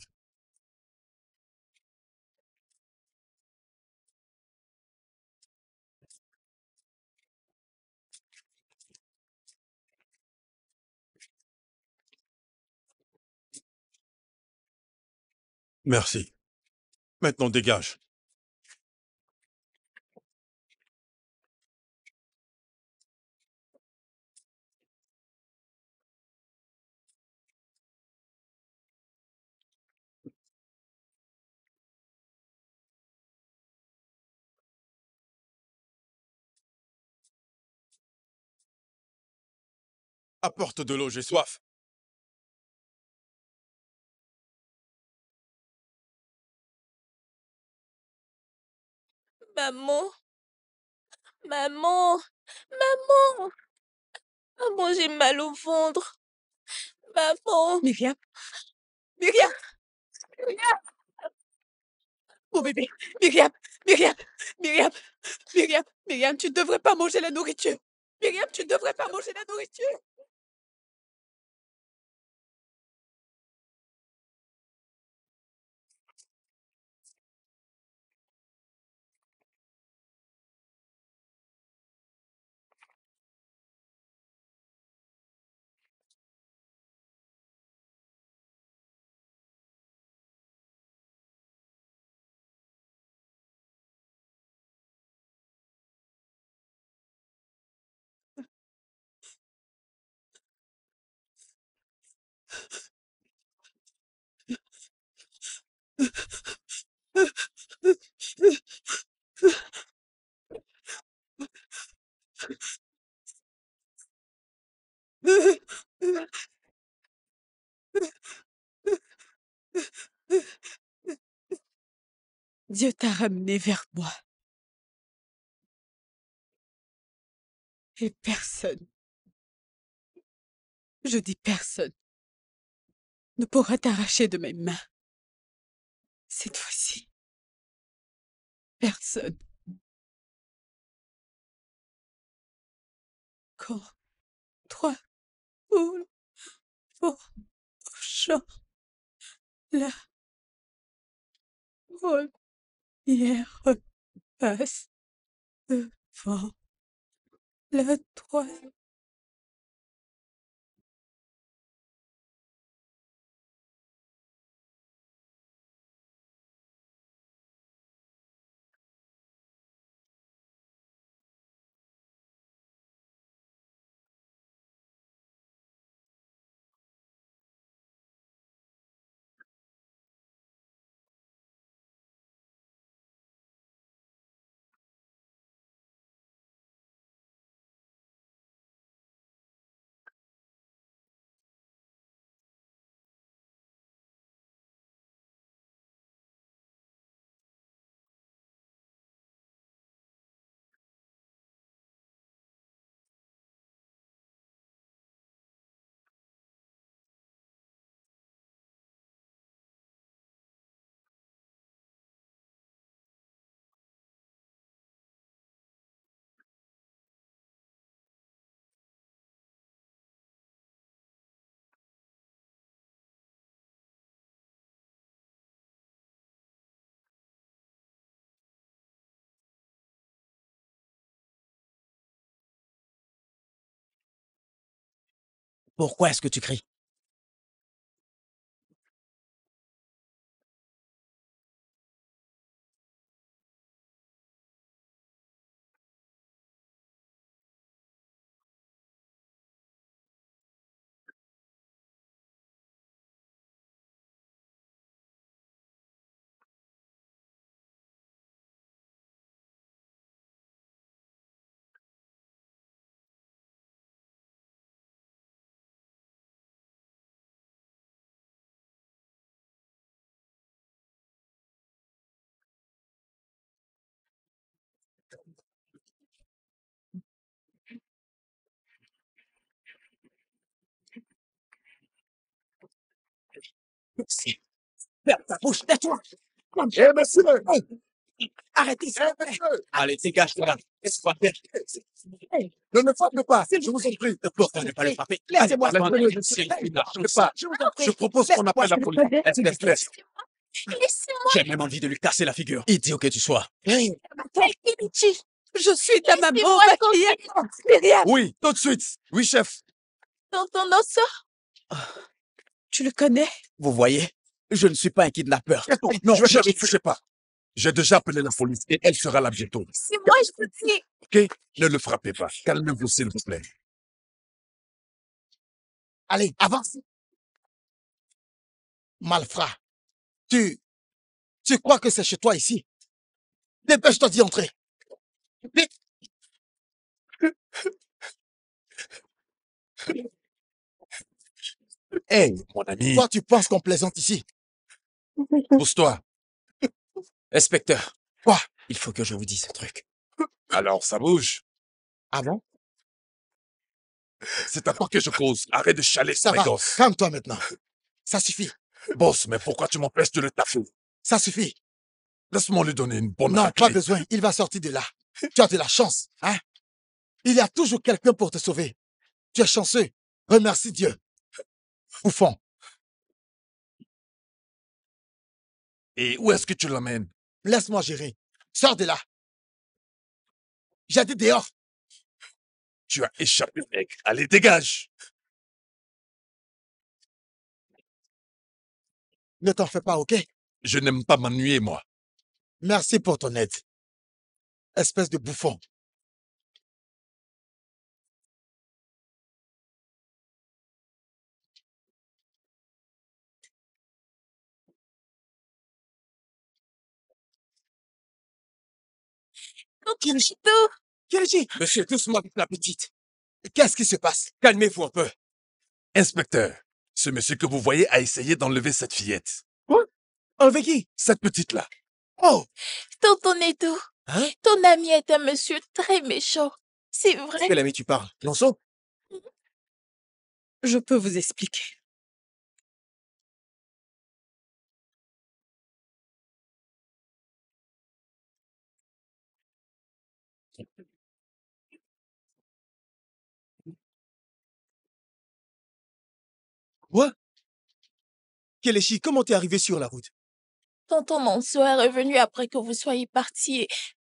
Merci. Maintenant, dégage. Apporte de l'eau, j'ai soif. Maman, maman, maman, maman, j'ai mal au ventre. Maman, Myriam. Myriam. Myriam. Mon bébé. Myriam. Myriam. Myriam. Myriam. Myriam, tu ne devrais pas manger la nourriture. Myriam, tu ne devrais pas manger la nourriture. Dieu t'a ramené vers moi. Et personne, je dis personne, ne pourra t'arracher de mes mains. Cette fois-ci, personne. Quand trois poules au champ, la première passe devant la troisième. Pourquoi est-ce que tu cries? Ferme ta bouche, tais-toi. Eh, monsieur! Arrêtez ça. Allez, dégage-toi. Qu'est-ce qu'on va faire? Ne me frappez pas, je vous en prie. Pourquoi ne pas le frapper? Laissez-moi. Laissez-le, monsieur. Ne frappez pas. Je propose qu'on appelle la police. Laisse. Laissez-moi. J'ai même envie de lui casser la figure. Idiot que tu sois. Hey, m'appelle Kenichi. Je suis ta maman Laissez-moi maquillée. Myriam, Oui, tout de suite. Oui, chef. Tonton Nosso. tu le connais? Vous voyez? Je ne suis pas un kidnappeur. Non, je ne touchez pas. J'ai déjà appelé la police et elle sera là bientôt. C'est moi, je vous dis. Ok? Ne le frappez pas. Calmez-vous, s'il vous plaît. allez, avance. Malfrat, tu crois que c'est chez toi ici? Dépêche-toi d'y entrer. Vite. Hey, mon ami, Toi, tu penses qu'on plaisante ici? pousse-toi. Inspecteur. Quoi? Il faut que je vous dise un truc. Alors, ça bouge. Ah bon? C'est à toi que je cause. Arrête de chialer, Ça va, gosse. calme-toi maintenant. Ça suffit, Boss, mais pourquoi tu m'empêches de le taffer? ça suffit. Laisse-moi lui donner une bonne Non, raclée. pas besoin, il va sortir de là. Tu as de la chance, hein? Il y a toujours quelqu'un pour te sauver. Tu es chanceux. Remercie Dieu. Bouffon, Et où est-ce que tu l'emmènes? laisse-moi gérer. Sors de là. J'ai dit dehors. Tu as échappé, mec. Allez, dégage. Ne t'en fais pas, ok? Je n'aime pas m'ennuyer, moi. Merci pour ton aide. Espèce de bouffon. Tonton Chito. Kenichi, Monsieur, doucement avec la petite. Qu'est-ce qui se passe? Calmez-vous un peu. Inspecteur, ce monsieur que vous voyez a essayé d'enlever cette fillette. Quoi? Avec qui? Cette petite-là. Oh! Tonton Nedou, Hein? ton ami est un monsieur très méchant. C'est vrai. Quel ami tu parles? Nonso? Je peux vous expliquer. Quoi? Kelechi, comment t'es arrivé sur la route? Tonton Nonso est revenu après que vous soyez partis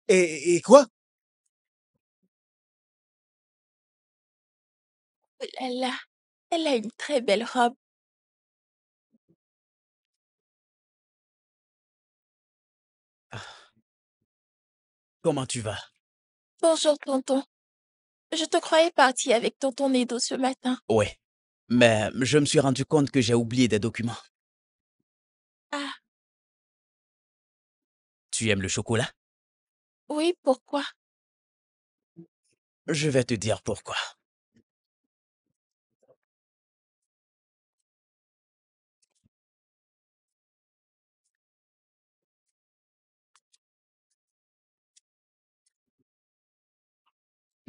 et Et quoi? oh là là, elle a une très belle robe. Comment tu vas? Bonjour, tonton. Je te croyais parti avec tonton Nedo ce matin. Ouais. Mais je me suis rendu compte que j'ai oublié des documents. Ah, Tu aimes le chocolat? oui, pourquoi? Je vais te dire pourquoi.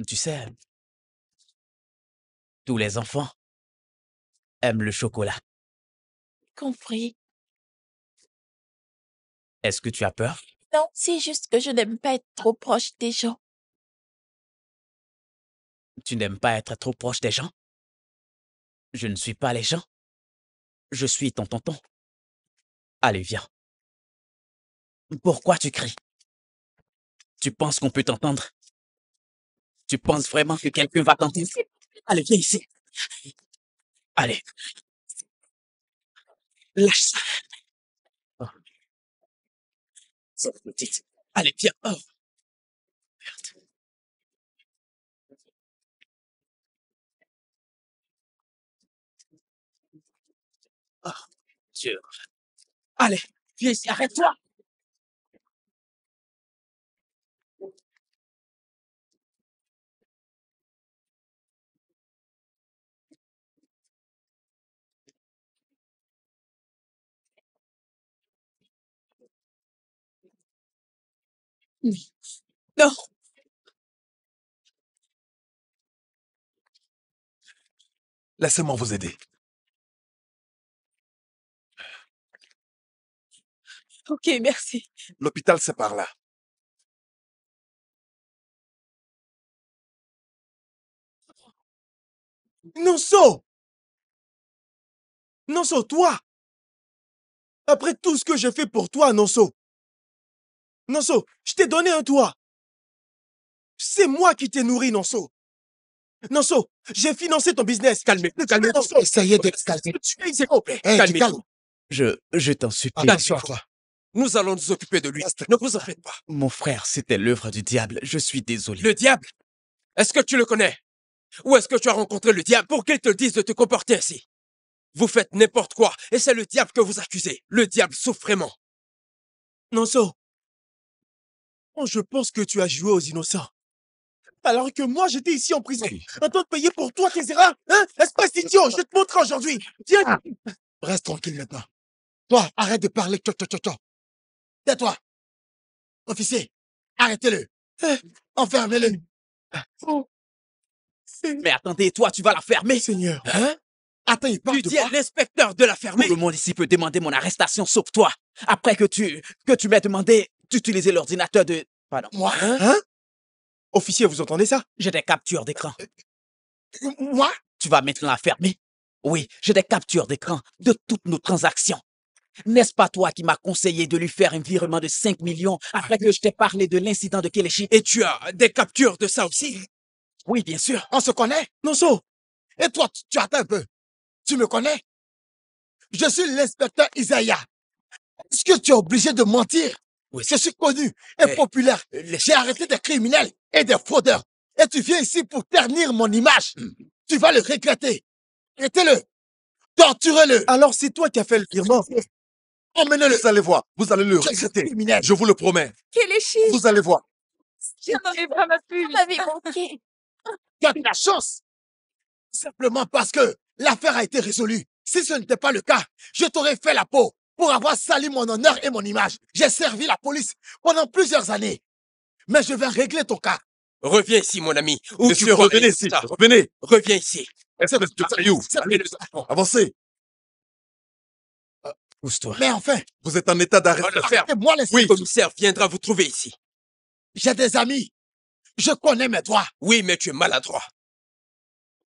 Tu sais, tous les enfants aiment le chocolat. Compris. Est-ce que tu as peur? Non, c'est juste que je n'aime pas être trop proche des gens. Tu n'aimes pas être trop proche des gens? Je ne suis pas les gens. Je suis ton tonton. Allez, viens. Pourquoi tu cries? Tu penses qu'on peut t'entendre? Tu penses vraiment que quelqu'un va t'entendre? Allez, viens ici. Allez. Lâche ça. Oh, cette petite. Allez, viens. Oh, merde. Oh, Dieu. Allez, viens ici, arrête-toi. Non, Laissez-moi vous aider. ok, merci. L'hôpital, c'est par là. Nonso! Nonso, toi! Après tout ce que j'ai fait pour toi, Nonso! Nonso, je t'ai donné un toit! C'est moi qui t'ai nourri, Nonso! Nonso, j'ai financé ton business! Calmez-vous, calmez-vous. Nonso, Essayez de te calmer. s'il vous plaît! Hey, tu Calmez-vous. calmes. Je t'en supplie. Attention à toi. Nous allons nous occuper de lui. Ne vous en faites pas. Mon frère, c'était l'œuvre du diable. Je suis désolé. Le diable? Est-ce que tu le connais? Ou est-ce que tu as rencontré le diable pour qu'il te dise de te comporter ainsi? Vous faites n'importe quoi et c'est le diable que vous accusez. Le diable souffre vraiment. Nonso, je pense que tu as joué aux innocents. Alors que moi, j'étais ici en prison, en train de payer pour toi tes erreurs. Hein? Espèce d'idiot, je vais te montrer aujourd'hui. Tiens! Ah, reste tranquille maintenant. Toi, arrête de parler. Tais-toi. Officier, arrêtez-le. Enfermez-le. Mais attendez, toi, tu vas la fermer. Seigneur. Hein? Attends, il parle Tu de dis à quoi? l'inspecteur de la Tout fermer? le monde ici peut demander mon arrestation, sauf toi. Après que tu m'aies demandé d'utiliser l'ordinateur de... Pardon. Moi? Hein? Officier, vous entendez ça? J'ai des captures d'écran. Moi? Tu vas maintenant la fermer? Oui, j'ai des captures d'écran de toutes nos transactions. N'est-ce pas toi qui m'as conseillé de lui faire un virement de 5 millions après que je t'ai parlé de l'incident de Kelechi? Et tu as des captures de ça aussi? Oui, bien sûr. On se connaît? Nonso, Et toi, tu attends un peu. Tu me connais? Je suis l'inspecteur Isaiah. Est-ce que tu es obligé de mentir? Oui. Je suis connu et Eh, populaire. les- J'ai arrêté des criminels et des fraudeurs. Et tu viens ici pour ternir mon image. Tu vas le regretter. Arrêtez-le. Torturez-le. alors c'est toi qui as fait le virement. Emmenez-le. Vous allez voir, vous allez le Je suis regretter. criminel. Je vous le promets. Kelechi, Vous allez voir. J'en ai vraiment plus. On m'avait manqué. Tu as de la chance. Simplement parce que l'affaire a été résolue. Si ce n'était pas le cas, je t'aurais fait la peau pour avoir sali mon honneur et mon image. J'ai servi la police pendant plusieurs années. Mais je vais régler ton cas. Reviens ici, mon ami. Où tu Monsieur, crois revenez aller ici. ça Revenez. Reviens ici. Espèce de caillou. Allez, le savon. Avancez. Pousse-toi. Mais enfin, Vous êtes en état d'arrêt. Va le faire. moi les Le commissaire viendra vous trouver ici. J'ai des amis. Je connais mes droits. Oui, mais tu es maladroit.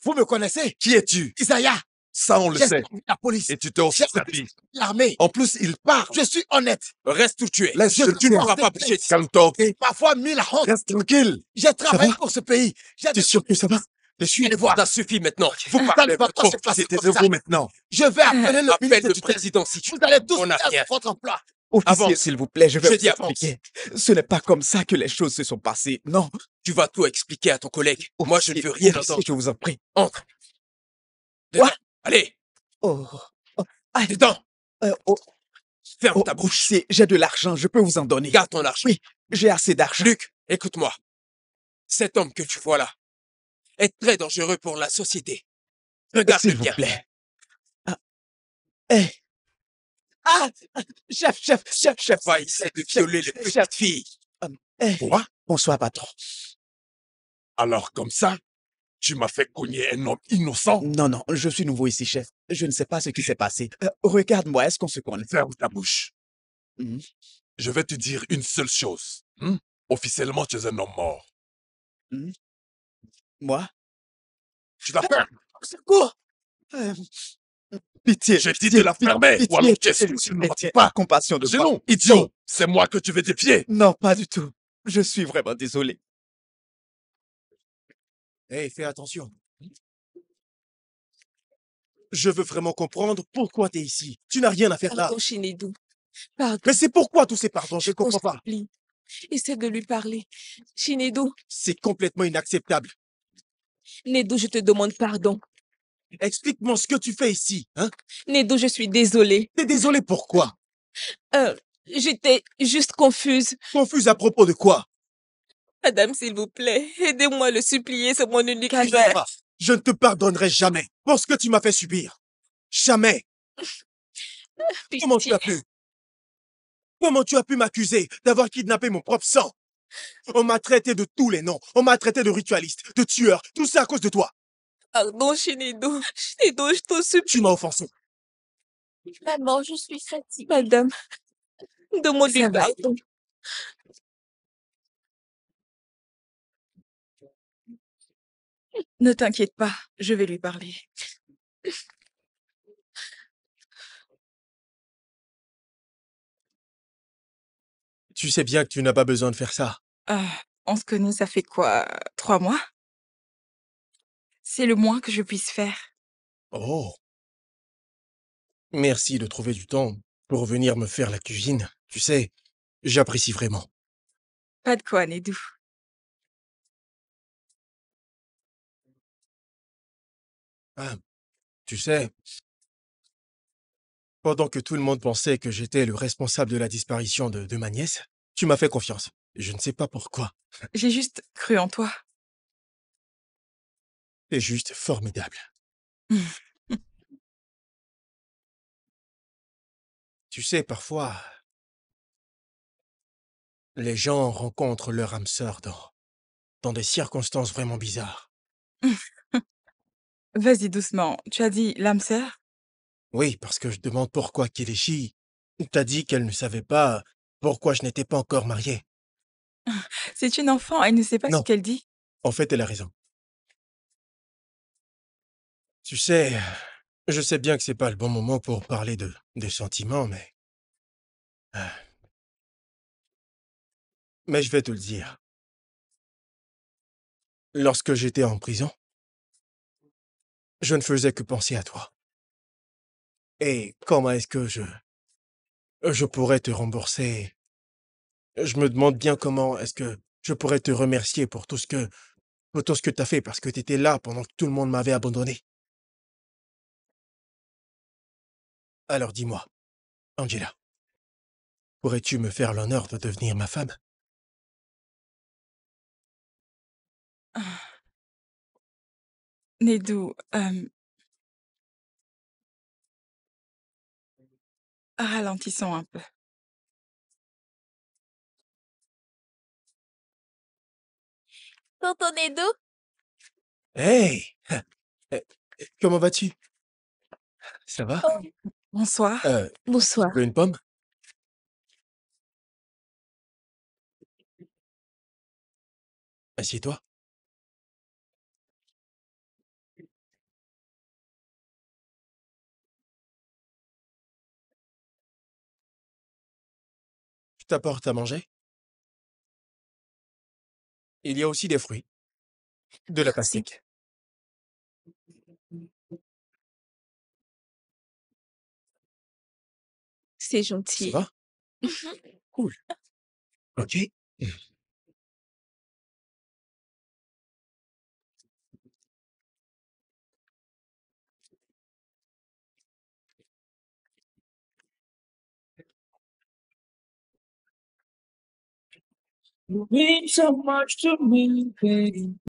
Vous me connaissez? Qui es-tu? Isaiah, Ça, on le j'ai sait. servi la police. Et tu t'es aussi J'ai servi. l'armée. En plus, il part. Je suis honnête. Reste où tu es. Laisse, Je Tu ne pourras porte pas plainte. bouger d'ici. calme-toi, ok? Parfois mis la honte. Reste tranquille. J'ai travaillé va pour ce pays. J'ai T'es sûr que ça va? Je suis allé voir. Ça suffit maintenant. Vous Ça parlez ne va un peu pas trop. se passer C'était comme ça. zéro maintenant. Je vais appeler le Appelle ministre le du Trésor. président si tu Vous allez tous On n'a rien. perdre votre emploi. Officier, Avance. s'il vous plaît, je vais Je vous dis avance. expliquer. Ce n'est pas comme ça que les choses se sont passées. Non. Tu vas tout expliquer à ton collègue. Moi, je ne veux rien Officier, entendre. je vous en prie. Entre. Dedans. Quoi? Allez, Oh. dedans. Oh, Ferme oh, ta bouche. officier, j'ai de l'argent, je peux vous en donner. Garde ton argent. Oui, j'ai assez d'argent. Luc, écoute-moi. Cet homme que tu vois là est très dangereux pour la société. Regarde S'il vous bien. plaît. Ah. Eh. Ah! Chef. Va essayer de violer les petites filles. Eh. Quoi? Bonsoir, patron. Alors, comme ça, tu m'as fait cogner un homme innocent? Non, je suis nouveau ici, chef. Je ne sais pas ce qui s'est passé. Regarde-moi, est-ce qu'on se connaît? Ferme ta bouche. Mhm. Je vais te dire une seule chose. Officiellement, tu es un homme mort. Moi? Tu la fermes. Au secours! Pitié. J'ai dit de la fermer. Ou alors tu es sûr que tu ne m'entends pas. Compassion de C'est moi. non, idiot. C'est moi que tu veux défier. Non, pas du tout. Je suis vraiment désolé. Hey, fais attention. Je veux vraiment comprendre pourquoi tu es ici. Tu n'as rien à faire là. Pardon, Chinedou. Pardon, Mais c'est pourquoi tous ces pardons, je je ne t'en comprends pas. supplie. Essaie de lui parler. Chinedou, C'est complètement inacceptable. Nedou, je te demande pardon. Explique-moi ce que tu fais ici, hein? Nedou, je suis désolée. T'es désolé pourquoi? J'étais juste confuse. Confuse à propos de quoi? Madame, s'il vous plaît, aidez-moi à le supplier, c'est mon unique frère. Calme-toi. Je ne te pardonnerai jamais pour ce que tu m'as fait subir. Jamais. Comment tu Pitié. as pu? Comment tu as pu m'accuser d'avoir kidnappé mon propre sang? On m'a traité de tous les noms. On m'a traité de ritualiste, de tueur. Tout ça à cause de toi. Pardon, Chinedou. Chinedou, je t'en supplie. Tu m'as offensé. Maman, je suis fatiguée. Madame, demande-lui Ça va. pardon. Ne t'inquiète pas, je vais lui parler. Tu sais bien que tu n'as pas besoin de faire ça. On se connaît, ça fait quoi? 3 mois? C'est le moins que je puisse faire. Oh. Merci de trouver du temps pour venir me faire la cuisine. Tu sais, j'apprécie vraiment. Pas de quoi, Nedou. Ah, tu sais, pendant que tout le monde pensait que j'étais le responsable de la disparition de ma nièce, tu m'as fait confiance. Je ne sais pas pourquoi. J'ai juste cru en toi. C'est juste formidable. Tu sais, parfois, les gens rencontrent leur âme sœur dans des circonstances vraiment bizarres. Vas-y doucement. Tu as dit l'âme sœur? Oui, parce que je demande pourquoi Kelechi t'a dit qu'elle ne savait pas pourquoi je n'étais pas encore marié. C'est une enfant, elle ne sait pas Non. ce qu'elle dit. En fait, elle a raison. Tu sais, je sais bien que c'est pas le bon moment pour parler de sentiments, mais... Mais je vais te le dire. Lorsque j'étais en prison, je ne faisais que penser à toi. Et comment est-ce que je pourrais te rembourser? Je me demande bien comment est-ce que je pourrais te remercier pour tout ce que tu as fait, parce que tu étais là pendant que tout le monde m'avait abandonné. Alors dis-moi, Angela, pourrais-tu me faire l'honneur de devenir ma femme? Nedou, ralentissons un peu. Tonton Nedo, Hey! Euh, Comment vas-tu? Ça va? Bonsoir. Tu Bonsoir. veux une pomme? Assieds-toi. Je t'apporte à manger. Il y a aussi des fruits, de la Merci. pastèque. C'est Ça gentil. va? Cool. Ok. You mean so much to me, baby.